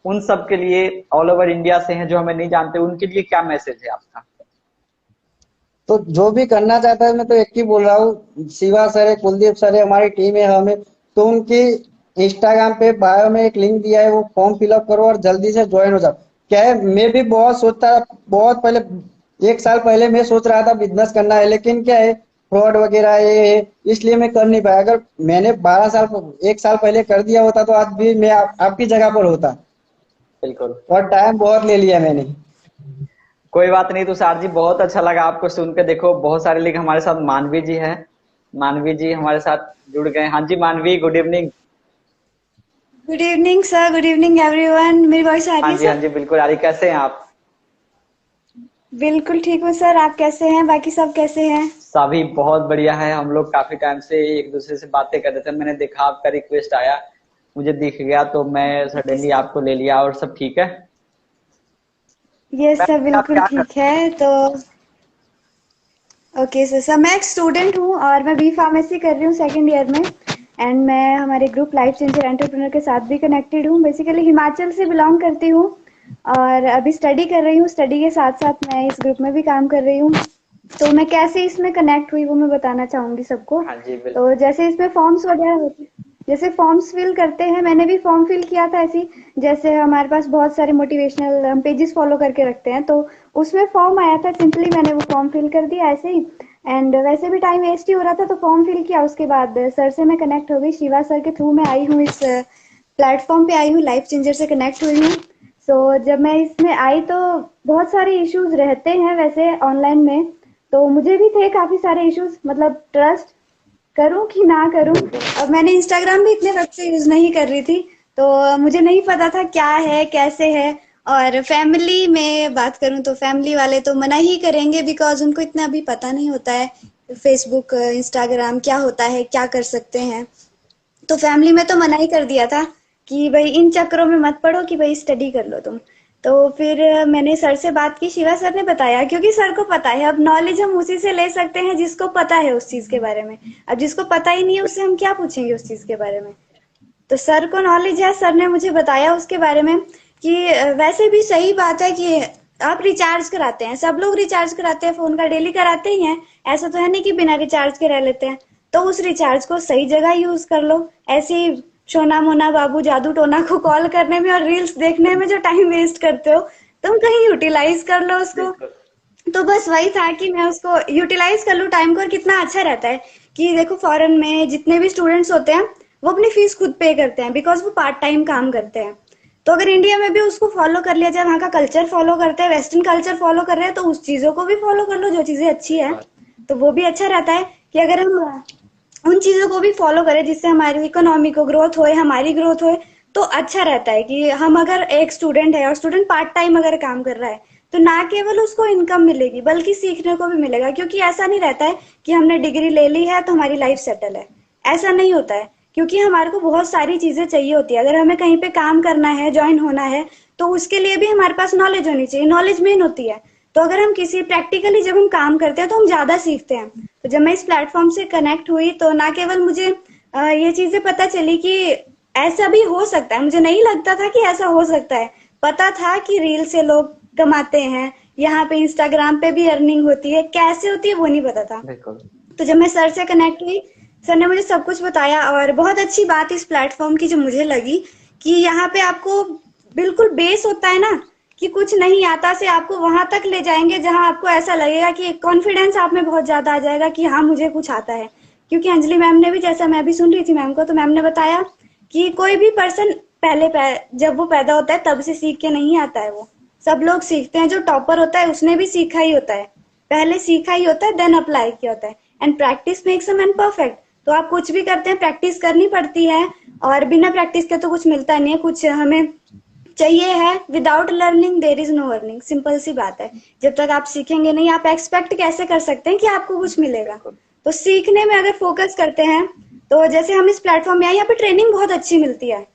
उन सब के लिए, ऑल ओवर इंडिया से हैं जो हमें नहीं जानते, उनके लिए क्या मैसेज है आपका? तो जो भी करना चाहता है, मैं तो एक ही बोल रहा हूँ, शिवा सर है, कुलदीप सर है, हमारी टीम है, हमें तो उनकी इंस्टाग्राम पे बायो में एक लिंक दिया है, वो फॉर्म फिलअप करो और जल्दी से ज्वाइन हो जाओ। क्या है, मैं भी बहुत सोचता, बहुत पहले 1 साल पहले मैं सोच रहा था बिजनेस करना है, लेकिन क्या है, फ्रॉड वगैरह ये है, इसलिए मैं कर नहीं पाया। अगर मैंने 1 साल पहले कर दिया होता तो आज भी मैं आपकी जगह पर होता। बिल्कुल, और टाइम बहुत ले लिया मैंने। कोई बात नहीं तुषार जी, बहुत अच्छा लगा आपको सुन के। देखो बहुत सारे लोग हमारे साथ, मानवी जी हैं, मानवी जी हमारे साथ जुड़ गए। हाँ जी मानवी, good evening. Good evening sir, good evening everyone. मेरी वॉइस आ रही है हाँ सर? जी बिल्कुल आ रही। कैसे हैं आप? बिल्कुल ठीक हूँ सर, आप कैसे हैं? बाकी सब कैसे हैं? सभी बहुत बढ़िया है। हम लोग काफी टाइम से एक दूसरे से बातें कर रहे थे, मैंने देखा आपका रिक्वेस्ट आया, मुझे दिख गया, तो मैं ओके सडनली सर। आपको ले लिया। और सब ठीक है? यस सर, मैं आप बिल्कुल क्या ठीक करते है। तो ओके सर, मैं एक स्टूडेंट हूँ और मैं बी फार्मेसी कर रही हूँ सेकंड ईयर में। एंड मैं हमारे ग्रुप लाइफ चेंजर एंटरप्रेन्योर के साथ भी कनेक्टेड हूँ। बेसिकली हिमाचल से बिलोंग करती हूँ और अभी स्टडी कर रही हूँ। स्टडी के साथ साथ मैं इस ग्रुप में भी काम कर रही हूँ। तो मैं कैसे इसमें कनेक्ट हुई वो मैं बताना चाहूंगी सबको। हाँ जी बिल्कुल। तो जैसे इसमें फॉर्म्स वगैरह होते हैं, जैसे फॉर्म्स फिल करते हैं, मैंने भी फॉर्म फिल किया था ऐसे ही। जैसे हमारे पास बहुत सारे मोटिवेशनल हम पेजेस फॉलो करके रखते हैं, तो उसमें फॉर्म आया था, सिंपली मैंने वो फॉर्म फिल कर दिया ऐसे ही। एंड वैसे भी टाइम वेस्ट ही हो रहा था तो फॉर्म फिल किया। उसके बाद सर से मैं कनेक्ट हो गई, शिवा सर के थ्रू मैं आई हूँ, इस प्लेटफॉर्म पे आई हूँ, लाइफ चेंजर से कनेक्ट हुई हूँ। सो जब मैं इसमें आई तो बहुत सारे इश्यूज रहते हैं वैसे ऑनलाइन में, तो मुझे भी थे काफी सारे इश्यूज, मतलब ट्रस्ट करूं कि ना करूं। अब मैंने इंस्टाग्राम भी इतने वक्त से यूज नहीं कर रही थी, तो मुझे नहीं पता था क्या है कैसे है। और फैमिली में बात करूं तो फैमिली वाले तो मना ही करेंगे, बिकॉज उनको इतना अभी पता नहीं होता है फेसबुक इंस्टाग्राम क्या होता है, क्या कर सकते हैं। तो फैमिली में तो मना ही कर दिया था कि भाई इन चक्करों में मत पड़ो, कि भाई स्टडी कर लो तुम। तो फिर मैंने सर से बात की, शिवा सर ने बताया, क्योंकि सर को पता है अब नॉलेज हम उसी से ले सकते हैं जिसको पता है उस चीज के बारे में। अब जिसको पता ही नहीं है उससे हम क्या पूछेंगे उस चीज के बारे में। तो सर को नॉलेज है, सर ने मुझे बताया उसके बारे में कि वैसे भी सही बात है कि आप रिचार्ज कराते हैं, सब लोग रिचार्ज कराते हैं, फोन का डेली कराते ही हैं। ऐसा तो है नहीं कि बिना रिचार्ज के रह लेते हैं। तो उस रिचार्ज को सही जगह यूज कर लो। ऐसे ही सोना मोना बाबू जादू टोना को कॉल करने में और रील्स देखने में जो टाइम वेस्ट करते हो, तुम कहीं यूटिलाइज कर लो उसको। बिल्कुल तो बस वही था कि मैं उसको यूटिलाइज कर लूँ टाइम को। और कितना अच्छा रहता है कि देखो फॉरेन में जितने भी स्टूडेंट्स होते हैं वो अपनी फीस खुद पे करते हैं, बिकॉज वो पार्ट टाइम काम करते हैं। तो अगर इंडिया में भी उसको फॉलो कर लिया जाए, वहाँ का कल्चर फॉलो करते हैं, वेस्टर्न कल्चर फॉलो कर रहे हैं, तो उस चीजों को भी फॉलो कर लो जो चीजें अच्छी है। तो वो भी अच्छा रहता है कि अगर हम उन चीजों को भी फॉलो करें जिससे हमारी इकोनॉमी को ग्रोथ होए, हमारी ग्रोथ होए, तो अच्छा रहता है। कि हम अगर एक स्टूडेंट है और स्टूडेंट पार्ट टाइम अगर काम कर रहा है तो ना केवल उसको इनकम मिलेगी बल्कि सीखने को भी मिलेगा, क्योंकि ऐसा नहीं रहता है कि हमने डिग्री ले ली है तो हमारी लाइफ सेटल है। ऐसा नहीं होता है, क्योंकि हमारे को बहुत सारी चीजें चाहिए होती है। अगर हमें कहीं पे काम करना है, ज्वाइन होना है, तो उसके लिए भी हमारे पास नॉलेज होनी चाहिए। नॉलेज मेन होती है। तो अगर हम किसी प्रैक्टिकली जब हम काम करते हैं तो हम ज्यादा सीखते हैं। तो जब मैं इस प्लेटफॉर्म से कनेक्ट हुई तो ना केवल मुझे ये चीजें पता चली कि ऐसा भी हो सकता है। मुझे नहीं लगता था कि ऐसा हो सकता है। पता था कि रील से लोग कमाते हैं, यहाँ पे इंस्टाग्राम पे भी अर्निंग होती है, कैसे होती है वो नहीं पता था। बिल्कुल। तो जब मैं सर से कनेक्ट हुई, सर ने मुझे सब कुछ बताया। और बहुत अच्छी बात इस प्लेटफॉर्म की जो मुझे लगी कि यहाँ पे आपको बिल्कुल बेस होता है ना, कि कुछ नहीं आता से आपको वहां तक ले जाएंगे जहां आपको ऐसा लगेगा कि कॉन्फिडेंस आप में बहुत ज्यादा आ जाएगा कि हाँ मुझे कुछ आता है। क्योंकि अंजलि मैम ने भी, जैसा मैं भी सुन रही थी मैम को, तो मैम ने बताया कि कोई भी पर्सन जब वो पैदा होता है तब से सीख के नहीं आता है। वो सब लोग सीखते हैं। जो टॉपर होता है उसने भी सीखा ही होता है, पहले सीखा ही होता है, देन अप्लाई किया होता है। And practice makes a man perfect. तो आप कुछ भी करते हैं प्रैक्टिस करनी पड़ती है, और बिना प्रैक्टिस के तो कुछ मिलता नहीं है। कुछ हमें चाहिए है, without learning there is no earning. Simple सी बात है। जब तक आप सीखेंगे नहीं, आप एक्सपेक्ट कैसे कर सकते हैं कि आपको कुछ मिलेगा। तो सीखने में अगर फोकस करते हैं, तो जैसे हम इस प्लेटफॉर्म में आए, यहाँ पे ट्रेनिंग बहुत अच्छी मिलती है,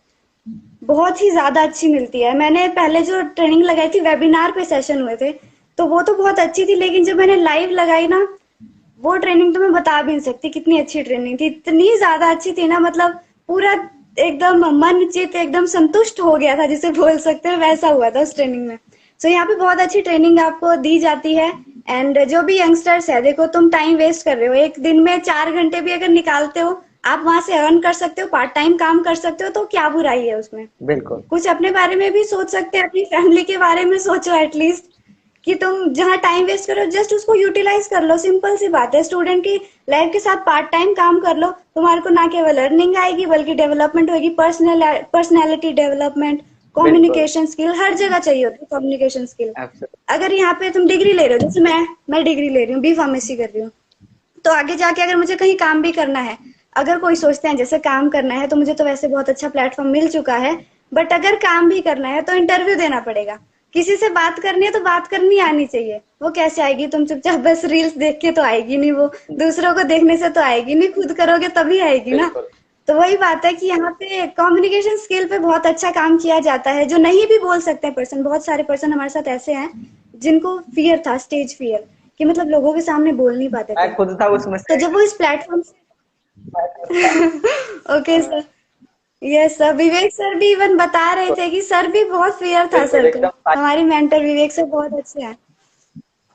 बहुत ही ज्यादा अच्छी मिलती है। मैंने पहले जो ट्रेनिंग लगाई थी, वेबिनार पे सेशन हुए थे, तो वो तो बहुत अच्छी थी। लेकिन जब मैंने लाइव लगाई ना, वो ट्रेनिंग तो मैं बता भी नहीं सकती कितनी अच्छी ट्रेनिंग थी। इतनी ज्यादा अच्छी थी ना, मतलब पूरा एकदम मन चित एकदम संतुष्ट हो गया था, जिसे बोल सकते हैं, वैसा हुआ था उस ट्रेनिंग में। सो यहाँ पे बहुत अच्छी ट्रेनिंग आपको दी जाती है। एंड जो भी यंगस्टर्स है, देखो तुम टाइम वेस्ट कर रहे हो, एक दिन में 4 घंटे भी अगर निकालते हो, आप वहां से अर्न कर सकते हो, पार्ट टाइम काम कर सकते हो, तो क्या बुराई है उसमें। बिल्कुल। कुछ अपने बारे में भी सोच सकते हैं, अपनी फैमिली के बारे में सोचो एटलीस्ट, कि तुम जहाँ टाइम वेस्ट करो जस्ट उसको यूटिलाइज कर लो। सिंपल सी बात है। स्टूडेंट की लाइफ के साथ पार्ट टाइम काम कर लो, तुम्हारे को ना केवल अर्निंग आएगी बल्कि डेवलपमेंट होगी, पर्सनैलिटी डेवलपमेंट, कम्युनिकेशन स्किल, हर जगह चाहिए होती है कम्युनिकेशन स्किल। अगर यहाँ पे तुम डिग्री ले रहे हो, जैसे मैं डिग्री ले रही हूँ, बी फार्मेसी कर रही हूँ, तो आगे जाके अगर मुझे कहीं काम भी करना है, अगर कोई सोचते हैं जैसे काम करना है, तो मुझे तो वैसे बहुत अच्छा प्लेटफॉर्म मिल चुका है, बट अगर काम भी करना है तो इंटरव्यू देना पड़ेगा। किसी से बात करनी है तो बात करनी आनी चाहिए। वो कैसे आएगी? तुम चुपचाप बस रील्स देख के तो आएगी नहीं, वो दूसरों को देखने से तो आएगी नहीं, खुद करोगे तभी आएगी ना। तो वही बात है कि यहाँ पे कम्युनिकेशन स्किल पे बहुत अच्छा काम किया जाता है। जो नहीं भी बोल सकते पर्सन, बहुत सारे पर्सन हमारे साथ ऐसे हैं जिनको फियर था, स्टेज फियर, कि मतलब लोगों के सामने बोल नहीं पाते थे। मैं खुद था उसमें तो जब वो इस प्लेटफॉर्म से ओके सर, यस सर, विवेक सर भी इवन बता रहे थे कि सर भी बहुत फियर था सर को। हमारी मेंटर विवेक सर बहुत अच्छे हैं।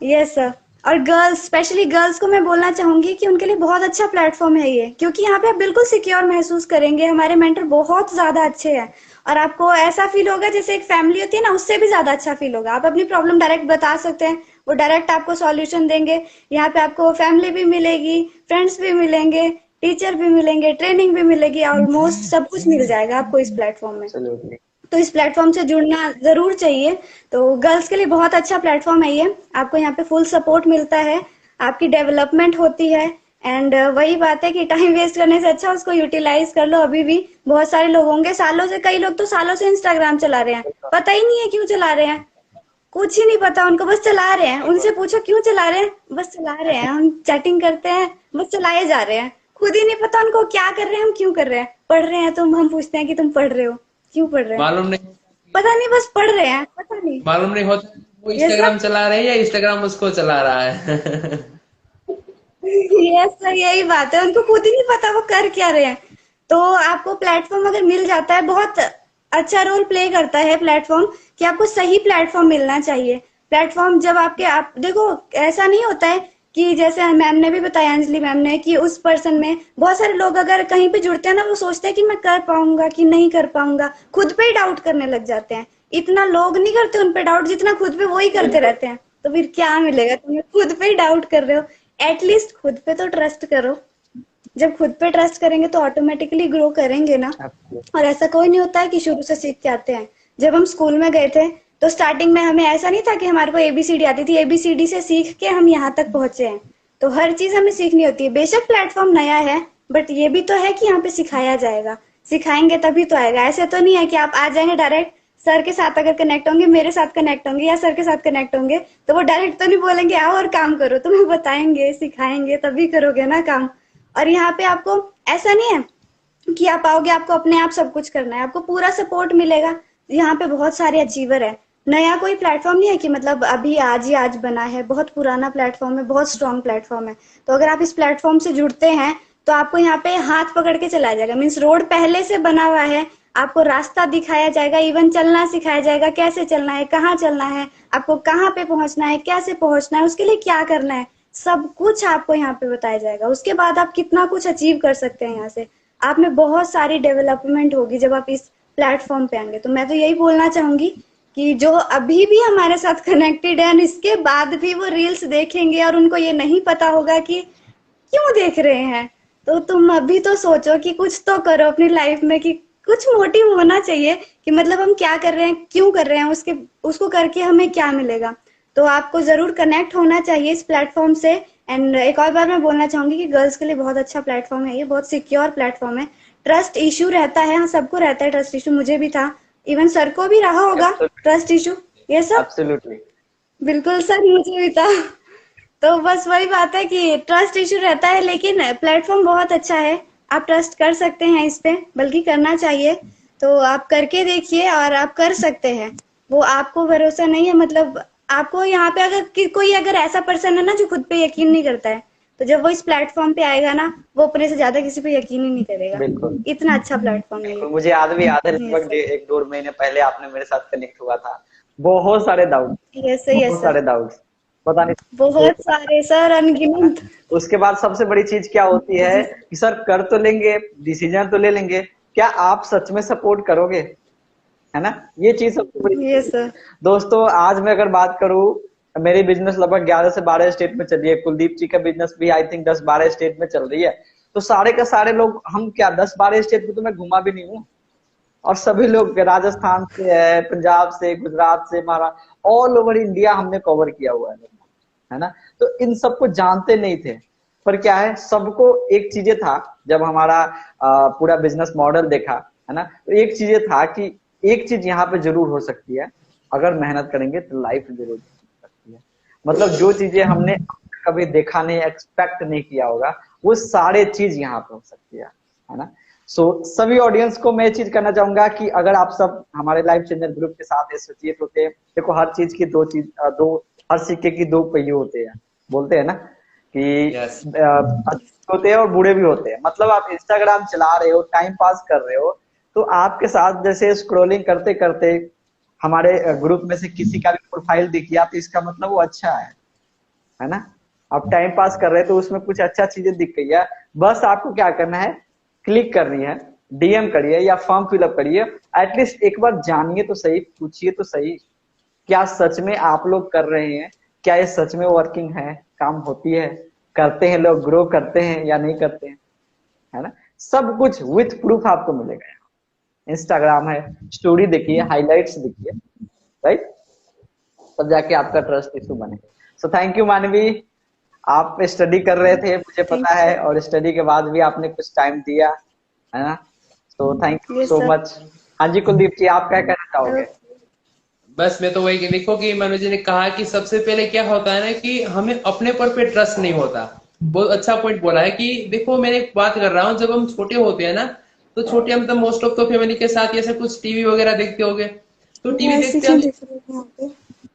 Yes sir. और गर्ल्स, स्पेशली गर्ल्स को मैं बोलना चाहूंगी कि उनके लिए बहुत अच्छा प्लेटफॉर्म है ये, क्योंकि यहाँ पे आप बिल्कुल सिक्योर महसूस करेंगे। हमारे मेंटर बहुत ज्यादा अच्छे हैं, और आपको ऐसा फील होगा जैसे एक फैमिली होती है ना, उससे भी ज्यादा अच्छा फील होगा। आप अपनी प्रॉब्लम डायरेक्ट बता सकते हैं, वो डायरेक्ट आपको सॉल्यूशन देंगे। यहाँ पे आपको फैमिली भी मिलेगी, फ्रेंड्स भी मिलेंगे, टीचर भी मिलेंगे, ट्रेनिंग भी मिलेगी, ऑलमोस्ट सब कुछ मिल जाएगा आपको इस प्लेटफॉर्म में। तो इस प्लेटफॉर्म से जुड़ना जरूर चाहिए। तो गर्ल्स के लिए बहुत अच्छा प्लेटफॉर्म है ये। आपको यहाँ पे फुल सपोर्ट मिलता है, आपकी डेवलपमेंट होती है। एंड वही बात है कि टाइम वेस्ट करने से अच्छा उसको यूटिलाइज कर लो। अभी भी बहुत सारे लोग होंगे, सालों से, कई लोग तो सालों से इंस्टाग्राम चला रहे हैं, पता ही नहीं है क्यों चला रहे हैं, कुछ ही नहीं पता उनको, बस चला रहे हैं। उनसे पूछो क्यों चला रहे हैं, बस चला रहे हैं, हम चैटिंग करते हैं, बस चलाए जा रहे हैं। खुद ही नहीं पता उनको क्या कर रहे हैं, हम क्यों कर रहे हैं। पढ़ रहे हैं तो हम पूछते हैं कि तुम पढ़ रहे हो, क्यों पढ़ रहे हैं, मालूम नहीं, पता नहीं, बस पढ़ रहे हैं, पता नहीं। मालूम नहीं होता वो इंस्टाग्राम चला रहे हैं या इंस्टाग्राम उसको चला रहा है। यस सर, यही बात है, उनको खुद ही नहीं पता वो कर क्या रहे हैं। तो आपको प्लेटफॉर्म अगर मिल जाता है, बहुत अच्छा रोल प्ले करता है प्लेटफॉर्म, कि आपको सही प्लेटफॉर्म मिलना चाहिए। प्लेटफॉर्म जब आप देखो, ऐसा नहीं होता है कि जैसे मैम ने भी बताया, अंजलि मैम ने, कि उस पर्सन में बहुत सारे लोग अगर कहीं पे जुड़ते हैं ना, वो सोचते हैं कि मैं कर पाऊंगा कि नहीं कर पाऊंगा, खुद पे ही डाउट करने लग जाते हैं। इतना लोग नहीं करते उन पे डाउट जितना खुद पे वो ही करते रहते हैं। तो फिर क्या मिलेगा, तुम्हें खुद पे ही डाउट कर रहे हो, एटलीस्ट खुद पे तो ट्रस्ट करो। जब खुद पे ट्रस्ट करेंगे तो ऑटोमेटिकली ग्रो करेंगे ना। और ऐसा कोई नहीं होता है कि शुरू से सीख के आते हैं। जब हम स्कूल में गए थे तो स्टार्टिंग में हमें ऐसा नहीं था कि हमारे को एबीसीडी आती थी, एबीसीडी से सीख के हम यहाँ तक पहुंचे हैं। तो हर चीज हमें सीखनी होती है। बेशक प्लेटफॉर्म नया है, बट ये भी तो है कि यहाँ पे सिखाया जाएगा, सिखाएंगे तभी तो आएगा। ऐसे तो नहीं है कि आप आ जाएंगे डायरेक्ट सर के साथ अगर कनेक्ट होंगे, मेरे साथ कनेक्ट होंगे या सर के साथ कनेक्ट होंगे, तो वो डायरेक्ट तो नहीं बोलेंगे आओ और काम करो, तुम्हें बताएंगे सिखाएंगे तभी करोगे ना काम। और यहाँ पे आपको ऐसा नहीं है कि आप आओगे आपको अपने आप सब कुछ करना है, आपको पूरा सपोर्ट मिलेगा। यहाँ पे बहुत सारे अचीवर है, नया कोई प्लेटफॉर्म नहीं है कि मतलब अभी आज ही आज बना है, बहुत पुराना प्लेटफॉर्म है, बहुत स्ट्रॉन्ग प्लेटफॉर्म है। तो अगर आप इस प्लेटफॉर्म से जुड़ते हैं तो आपको यहाँ पे हाथ पकड़ के चलाया जाएगा, मीन्स रोड पहले से बना हुआ है, आपको रास्ता दिखाया जाएगा, इवन चलना सिखाया जाएगा, कैसे चलना है, कहाँ चलना है, आपको कहाँ पे पहुंचना है, कैसे पहुंचना है, उसके लिए क्या करना है, सब कुछ आपको यहाँ पे बताया जाएगा। उसके बाद आप कितना कुछ अचीव कर सकते हैं यहाँ से, आप में बहुत सारी डेवलपमेंट होगी जब आप इस प्लेटफॉर्म पे आएंगे। तो मैं तो यही बोलना चाहूंगी कि जो अभी भी हमारे साथ कनेक्टेड है, इसके बाद भी वो रील्स देखेंगे और उनको ये नहीं पता होगा कि क्यों देख रहे हैं, तो तुम अभी तो सोचो कि कुछ तो करो अपनी लाइफ में, कि कुछ मोटिव होना चाहिए कि मतलब हम क्या कर रहे हैं, क्यों कर रहे हैं, उसको करके हमें क्या मिलेगा। तो आपको जरूर कनेक्ट होना चाहिए इस प्लेटफॉर्म से। एंड एक और बार मैं बोलना चाहूंगी कि गर्ल्स के लिए बहुत अच्छा प्लेटफॉर्म है, ये बहुत सिक्योर प्लेटफॉर्म है। ट्रस्ट इशू रहता है, हाँ सबको रहता है ट्रस्ट इशू, मुझे भी था, इवन सर को भी रहा होगा ट्रस्ट इशू, ये सब एब्सोल्युटली बिल्कुल सर मुझे भी था। तो बस वही बात है कि ट्रस्ट इशू रहता है, लेकिन प्लेटफॉर्म बहुत अच्छा है, आप ट्रस्ट कर सकते हैं इस पे, बल्कि करना चाहिए। तो आप करके देखिए और आप कर सकते हैं। वो आपको भरोसा नहीं है, मतलब आपको यहाँ पे अगर कोई अगर ऐसा पर्सन है ना जो खुद पे यकीन नहीं करता है, तो जब वो इस प्लेटफॉर्म पे आएगा ना, वो अपने से ज्यादा किसी पे यकीन ही नहीं करेगा। बिल्कुल इतना अच्छा प्लेटफॉर्म है ये। मुझे याद भी याद है, Yes, लगभग sir. 1-1.5 महीने पहले आपने मेरे साथ कनेक्ट हुआ था। बहुत सारे डाउट, यस सर, यस बहुत सारे सर, डाउट, पता नहीं बहुत सारे सर, अनगिनत। उसके बाद सबसे बड़ी चीज क्या होती है कि सर कर तो लेंगे, डिसीजन तो ले लेंगे, क्या आप सच में सपोर्ट करोगे, है ना, ये चीज सबसे बड़ी चीज यस है। सर, दोस्तों आज मैं अगर बात करूं, मेरी बिजनेस लगभग 11 से 12 स्टेट में चल रही है, कुलदीप जी का बिजनेस भी आई थिंक 10-12 स्टेट में चल रही है। तो सारे का सारे लोग, हम क्या 10-12 स्टेट में तो मैं घुमा भी नहीं हूँ, और सभी लोग राजस्थान से है, पंजाब से, गुजरात से, महाराष्ट्र, ऑल ओवर इंडिया हमने कवर किया हुआ है ना। तो इन सबको जानते नहीं थे, पर क्या है सबको एक चीजें था, जब हमारा पूरा बिजनेस मॉडल देखा है ना, तो एक चीजें था कि एक चीज यहाँ पे जरूर हो सकती है, अगर मेहनत करेंगे तो लाइफ जरूर हो सकती है। मतलब जो चीजें हमने कभी देखा नहीं, एक्सपेक्ट नहीं किया होगा, वो सारे चीज यहाँ पे हो सकती है ना। सो सभी ऑडियंस को मैं चीज करना चाहूंगा कि अगर आप सब हमारे लाइफ चेंजर ग्रुप के साथ एसोसिएट होते हैं, देखो हर चीज की हर सिक्के की दो पहिए होते हैं, बोलते हैं ना कि Yes. अच्छे होते हैं और बुरे भी होते हैं। मतलब आप इंस्टाग्राम चला रहे हो, टाइम पास कर रहे हो, तो आपके साथ जैसे स्क्रॉलिंग करते करते हमारे ग्रुप में से किसी का भी प्रोफाइल दिख गया, तो इसका मतलब वो अच्छा है ना। आप टाइम पास कर रहे हैं तो उसमें कुछ अच्छा चीजें दिख गई है, बस आपको क्या करना है, क्लिक करनी है, डीएम करिए या फॉर्म फिलअप करिए, एटलीस्ट एक बार जानिए तो सही, पूछिए तो सही, क्या सच में आप लोग कर रहे हैं, क्या ये सच में वर्किंग है, काम होती है, करते हैं लोग, ग्रो करते हैं या नहीं करते हैं, है ना। सब कुछ विथ प्रूफ आपको मिलेगा। इंस्टाग्राम है, स्टोरी देखिए, हाइलाइट्स देखिए, राइट, तब जाके आपका ट्रस्ट इशू बनेगा। सो थैंक यू मानवी, आप स्टडी कर रहे थे मुझे पता है, और स्टडी के बाद भी आपने कुछ टाइम दिया, है ना। सो thank you Yes, so sir. Much. हाँ जी कुलदीप जी, आप क्या कहना चाहोगे? बस मैं तो वही कि देखो कि मनोज जी ने कहा कि सबसे पहले क्या होता है ना कि हमें अपने पे ट्रस्ट नहीं होता। बहुत अच्छा पॉइंट बोला है कि देखो मैंने एक बात कर रहा हूँ, जब हम छोटे होते हैं ना, तो छोटे हम तो मोस्ट ऑफ तो फैमिली के साथ ऐसे कुछ टीवी वगैरह देखते होंगे, तो टीवी मैं देखते सीजन हैं, देख रही हूँ यहाँ पे।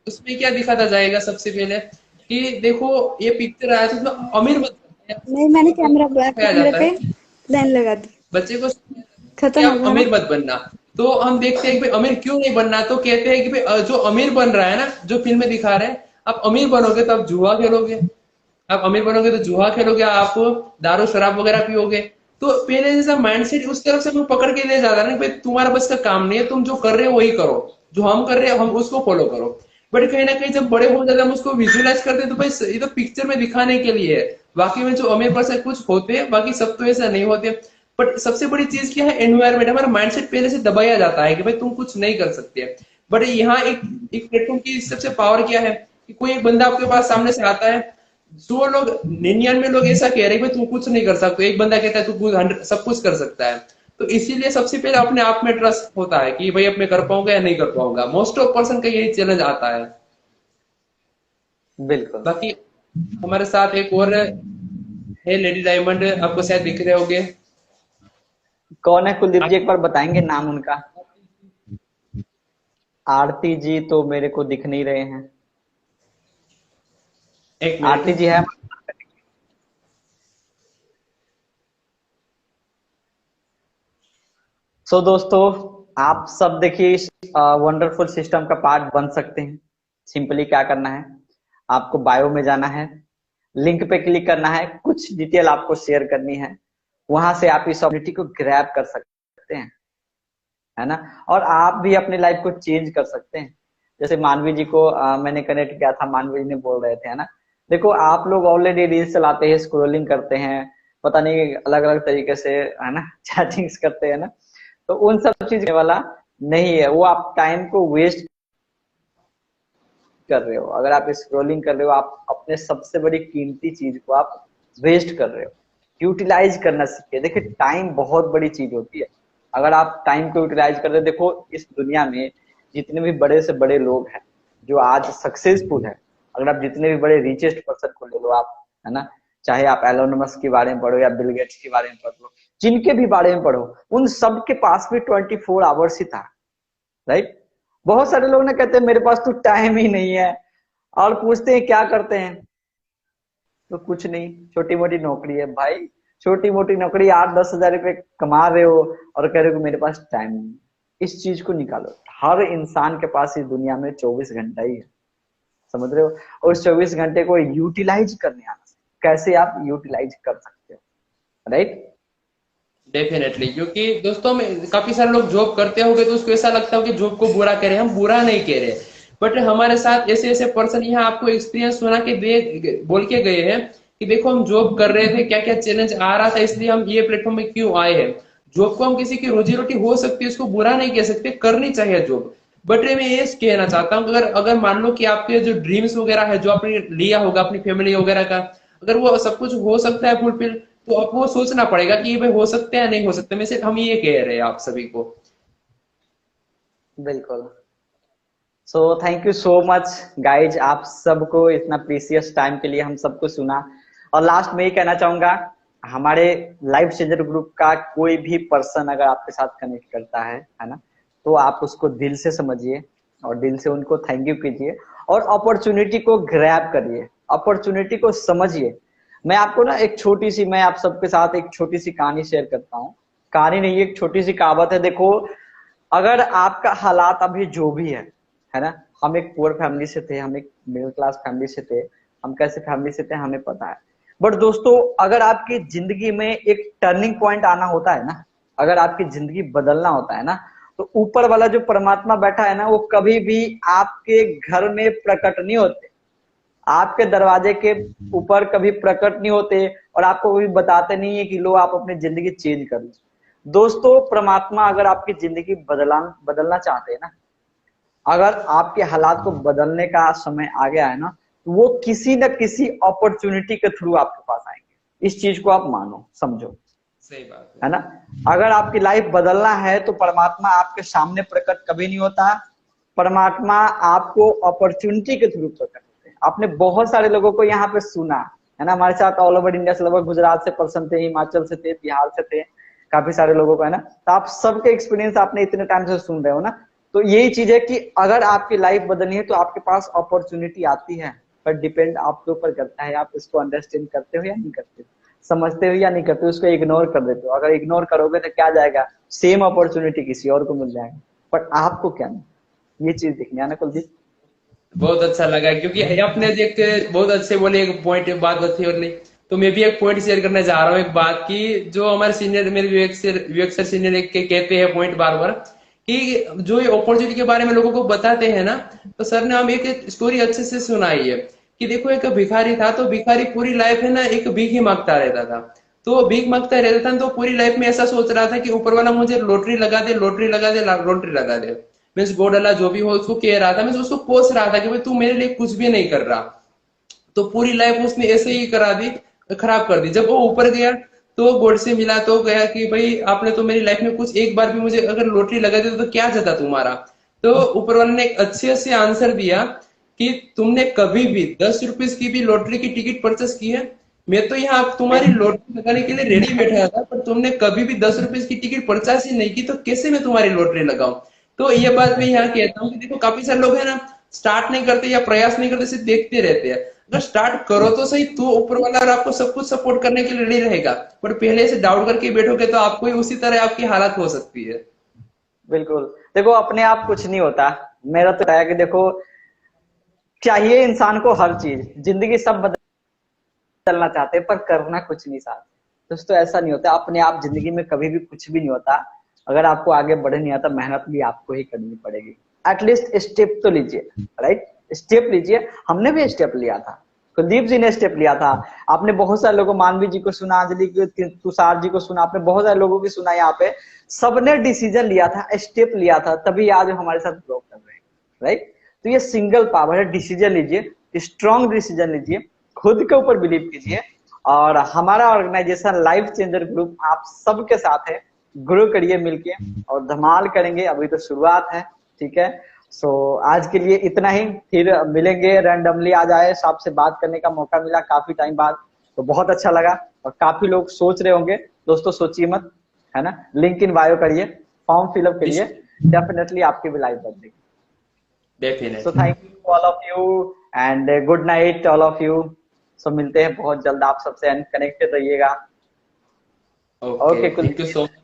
उसमें क्या दिखाता जाएगा सबसे पहले कि देखो ये पिक्चर आया तो उसमें अमीर बनता है, नहीं, मैंने कैमरे जाता पे है लाइन लगा दी, बच्चे को कि खत्म हो आप गया ना। अमीर मत बनना। तो हम देखते हैं कि भाई अमीर क्यों नहीं बनना, तो कहते हैं कि भाई जो अमीर बन रहा है ना, जो फिल्म में दिखा रहे हैं, आप अमीर बनोगे तो आप जुआ खेलोगे, आप अमीर बनोगे तो जुआ खेलोगे, आप दारू शराब वगैरह पियोगे। तो पहले जैसा माइंडसेट उस तरफ से हम पकड़ के ले जाता है ना, भाई तुम्हारा बस का काम नहीं है, तुम जो कर रहे हो वही करो, जो हम कर रहे हैं हम उसको फॉलो करो। बट कहीं ना कहीं जब बड़े हो जाते हैं, हम उसको विजुअलाइज करते हैं, तो भाई ये तो पिक्चर में दिखाने के लिए है, बाकी में जो अमीर पर्सन कुछ होते हैं, बाकी सब तो ऐसा नहीं होते। बट सबसे बड़ी चीज क्या है, एनवायरमेंट, हमारा माइंडसेट पहले से दबाया जाता है कि भाई तुम कुछ नहीं कर सकते। बट यहाँ एक प्लेटफॉर्म की सबसे पावर क्या है कि कोई एक बंदा आपके पास सामने से आता है, 100 लोग 99 लोग ऐसा कह रहे हैं कि भाई तू कुछ नहीं कर सकते, एक बंदा कहता है तू सब कुछ कर सकता है। तो इसीलिए सबसे पहले अपने आप में ट्रस्ट होता है कि भाई अब मैं कर पाऊंगा या नहीं कर पाऊंगा। मोस्ट ऑफ पर्सन का यही चैलेंज आता है। बिल्कुल। बाकी हमारे साथ एक और है लेडी डायमंड, आपको शायद दिख रहे होंगे। कौन है कुलदीप जी, एक बार बताएंगे नाम उनका? आरती जी तो मेरे को दिख नहीं रहे हैं। एक आरती मिनट। जी है? सो दोस्तों, आप सब देखिए इस वंडरफुल सिस्टम का पार्ट बन सकते हैं। सिंपली क्या करना है, आपको बायो में जाना है, लिंक पे क्लिक करना है, कुछ डिटेल आपको शेयर करनी है, वहां से आप इस अपॉर्चुनिटी को ग्रैब कर सकते हैं, है ना। और आप भी अपनी लाइफ को चेंज कर सकते हैं। जैसे मानवी जी को मैंने कनेक्ट किया था, मानवी जी ने बोल रहे थे, है ना। देखो आप लोग ऑलरेडी रील्स चलाते हैं, स्क्रोलिंग करते हैं, पता नहीं अलग अलग तरीके से, है ना, चैटिंग्स करते हैं ना, तो उन सब चीज वाला नहीं है वो। आप टाइम को वेस्ट कर रहे हो। अगर आप स्क्रोलिंग कर रहे हो, आप अपने सबसे बड़ी कीमती चीज को आप वेस्ट कर रहे हो। यूटिलाइज करना सीखिए। देखिए टाइम बहुत बड़ी चीज होती है। अगर आप टाइम को यूटिलाइज कर रहे हो, देखो इस दुनिया में जितने भी बड़े से बड़े लोग हैं जो आज सक्सेसफुल है, अगर आप जितने भी बड़े रिचेस्ट पर्सन को ले लो आप, है ना, चाहे आप एलोन मस्क के बारे में पढ़ो या बिल गेट्स के बारे में पढ़ो, जिनके भी बारे में पढ़ो, उन सब के पास भी 24 आवर्स ही था, राइट। बहुत सारे लोग ना कहते हैं मेरे पास तो टाइम ही नहीं है, और पूछते हैं क्या करते हैं, तो कुछ नहीं, छोटी मोटी नौकरी है भाई। छोटी मोटी नौकरी 8-10 हजार रुपए कमा रहे हो और कह रहे हो मेरे पास टाइम नहीं। इस चीज को निकालो। हर इंसान के पास इस दुनिया में 24 घंटा ही है, समझ रहे हो। और 24 घंटे को यूटिलाइज करने आना, कैसे आप यूटिलाइज कर सकते हो, राइट। डेफिनेटली, क्योंकि दोस्तों में काफी सारे लोग जॉब करते होंगे तो उसको ऐसा लगता है कि जॉब को बुरा कह रहे हैं। हम बुरा नहीं कह रहे, बट हमारे साथ ऐसे ऐसे पर्सन यहाँ आपको एक्सपीरियंस सुना के दे बोल के गए हैं कि देखो हम जॉब कर रहे थे, क्या क्या चैलेंज आ रहा था, इसलिए हम ये प्लेटफॉर्म में क्यों आए हैं। जॉब को हम किसी की रोजी रोटी हो सकती है, उसको बुरा नहीं कह सकते, करनी चाहिए जॉब। बट मैं ये कहना चाहता हूँ, अगर अगर मान लो कि आपके जो ड्रीम्स वगैरह है जो आपने लिया होगा अपनी फैमिली वगैरह का, अगर वो सब कुछ हो सकता है फुलफिल, तो आपको सोचना पड़ेगा कि ये भाई हो सकते हैं नहीं हो सकते। में से हम ये कह रहे हैं आप सभी को। बिल्कुल। सो thank you so much guys, आप सबको इतना प्रीसियस टाइम के लिए हम सबको सुना। और लास्ट में ये कहना चाहूंगा, हमारे लाइफ चेंजर ग्रुप का कोई भी पर्सन अगर आपके साथ कनेक्ट करता है ना, तो आप उसको दिल से समझिए और दिल से उनको थैंक यू कीजिए और अपॉर्चुनिटी को ग्रैब करिए, अपॉर्चुनिटी को समझिए। मैं आपको ना एक छोटी सी, मैं आप सबके साथ एक छोटी सी कहानी शेयर करता हूँ। कहानी नहीं, एक छोटी सी कहावत है। देखो अगर आपका हालात अभी जो भी है ना, हम एक पुअर फैमिली से थे, हम एक मिडिल क्लास फैमिली से थे, हम कैसे फैमिली से थे हमें पता है। बट दोस्तों अगर आपकी जिंदगी में एक टर्निंग पॉइंट आना होता है ना, अगर आपकी जिंदगी बदलना होता है ना, तो ऊपर वाला जो परमात्मा बैठा है ना, वो कभी भी आपके घर में प्रकट नहीं होते, आपके दरवाजे के ऊपर कभी प्रकट नहीं होते और आपको कभी बताते नहीं है कि लो आप अपनी जिंदगी चेंज कर लो। दोस्तों परमात्मा अगर आपकी जिंदगी बदलना चाहते हैं ना, अगर आपके हालात को बदलने का समय आ गया है ना, तो वो किसी न किसी अपॉर्चुनिटी के थ्रू आपके पास आएंगे। इस चीज को आप मानो, समझो, सही बात है ना। अगर आपकी लाइफ बदलना है तो परमात्मा आपके सामने प्रकट कभी नहीं होता, परमात्मा आपको अपॉर्चुनिटी के थ्रू प्रकट होते हैं। आपने बहुत सारे लोगों को यहाँ पे सुना है ना, हमारे साथ ऑल ओवर इंडिया से, लगभग गुजरात से पर्सन थे, हिमाचल से थे, बिहार से थे, काफी सारे लोगों को, है ना। तो आप सबके एक्सपीरियंस आपने इतने टाइम से सुन रहे हो ना, तो यही चीज है कि अगर आपकी लाइफ बदलनी है तो आपके पास अपॉर्चुनिटी आती है, पर डिपेंड आपके ऊपर करता है आप इसको अंडरस्टैंड करते हो या नहीं करते हो, समझते हो या नहीं करते हो, उसको इग्नोर कर देते हो। अगर इग्नोर करोगे तो क्या जाएगा, सेम अपॉर्चुनिटी किसी और को मिल जाएगा, बट आपको क्या नहीं, ये चीज देखनी है ना कुलदीप। बहुत अच्छा लगा, क्योंकि आपने एक बहुत अच्छे बोले, एक पॉइंट बात बताई और नहीं, तो मैं भी एक पॉइंट शेयर करने जा रहा हूँ। एक बात की जो हमारे सीनियर, मेरे विवेक सर सीनियर कहते हैं पॉइंट बार बार, कि जो ये अपॉर्चुनिटी के बारे में लोगों को बताते हैं ना, तो सर ने हम एक स्टोरी अच्छे से सुनाई है कि देखो एक भिखारी था, तो भिखारी पूरी लाइफ है ना एक भीख ही मांगता रहता था। तो भीख मांगता रहता था, तो पूरी लाइफ में ऐसा सोच रहा था कि ऊपर वाला मुझे लॉटरी लगा दे, लॉटरी लगा दे, लॉटरी लगा दे। मीन्स गॉड अल्लाह जो भी हो उसको कह रहा था, मीन्स उसको कोस रहा था कि भाई तू मेरे लिए कुछ भी नहीं कर रहा। तो पूरी लाइफ उसने ऐसे ही करा दी, खराब कर दी। जब वो ऊपर गया तो बोर्ड से मिला तो गया कि भाई आपने तो मेरी लाइफ में कुछ एक बार भी मुझे अगर लॉटरी लगा दी तो क्या जाता तुम्हारा। तो ऊपर वाले ने एक अच्छे से आंसर दिया कि तुमने कभी भी 10 रुपीज की भी लॉटरी की टिकट परचेस की है? मैं तो यहाँ तुम्हारी लॉटरी लगाने के लिए रेडी बैठा था, पर तुमने कभी भी 10 रुपीज की टिकट परचेस ही नहीं की, तो कैसे मैं तुम्हारी लॉटरी लगाऊं? तो ये बात मैं यहाँ कहता हूँ कि देखो काफी सारे लोग है ना, स्टार्ट नहीं करते या प्रयास नहीं करते, सिर्फ देखते रहते हैं। अगर स्टार्ट करो तो सही, तो ऊपर वाला और आपको सब कुछ सपोर्ट करने के लिए रेडी रहेगा, पर पहले से डाउट करके बैठोगे तो आपको ही उसी तरह आपकी हालत हो सकती है। बिल्कुल। देखो अपने आप कुछ नहीं होता। मेरा तो है कि देखो चाहिए इंसान को हर चीज, जिंदगी सब बदलना चाहते हैं पर करना कुछ नहीं चाहते। दोस्तों ऐसा नहीं होता, अपने आप जिंदगी में कभी भी कुछ भी नहीं होता। अगर आपको आगे बढ़े नहीं आता, मेहनत भी आपको ही करनी पड़ेगी। एटलीस्ट स्टेप तो लीजिए, राइट? स्टेप लीजिए। हमने भी स्टेप लिया था, कुलदीप जी ने स्टेप लिया था। आपने बहुत सारे लोगों, मानवी जी को सुना, अंजलि को, तुषार जी को सुना, आपने बहुत सारे लोगों की सुना। यहाँ पे सबने डिसीजन लिया था, स्टेप लिया था, तभी आज हमारे साथ ग्रो कर रहे हैं, राइट? तो ये सिंगल पावर है, डिसीजन लीजिए, स्ट्रॉन्ग डिसीजन लीजिए, खुद के ऊपर बिलीव कीजिए। और हमारा ऑर्गेनाइजेशन लाइफ चेंजर ग्रुप आप सबके साथ है। ग्रो करिए मिलके और धमाल करेंगे। अभी तो शुरुआत है, ठीक है? सो आज के लिए इतना ही, फिर मिलेंगे रैंडमली। आज आए, आपसे बात करने का मौका मिला काफी टाइम बाद, तो बहुत अच्छा लगा। और काफी लोग सोच रहे होंगे, दोस्तों सोचिए मत, है ना? लिंक इन बायो करिए, फॉर्म फिलअप करिए, डेफिनेटली आपकी भी लाइफ बदलेगी। Definitely. So thank you all of you and good night all of you. So मिलते हैं बहुत जल्द, आप सबसे कनेक्टेड रहिएगा। Okay, thank you so much.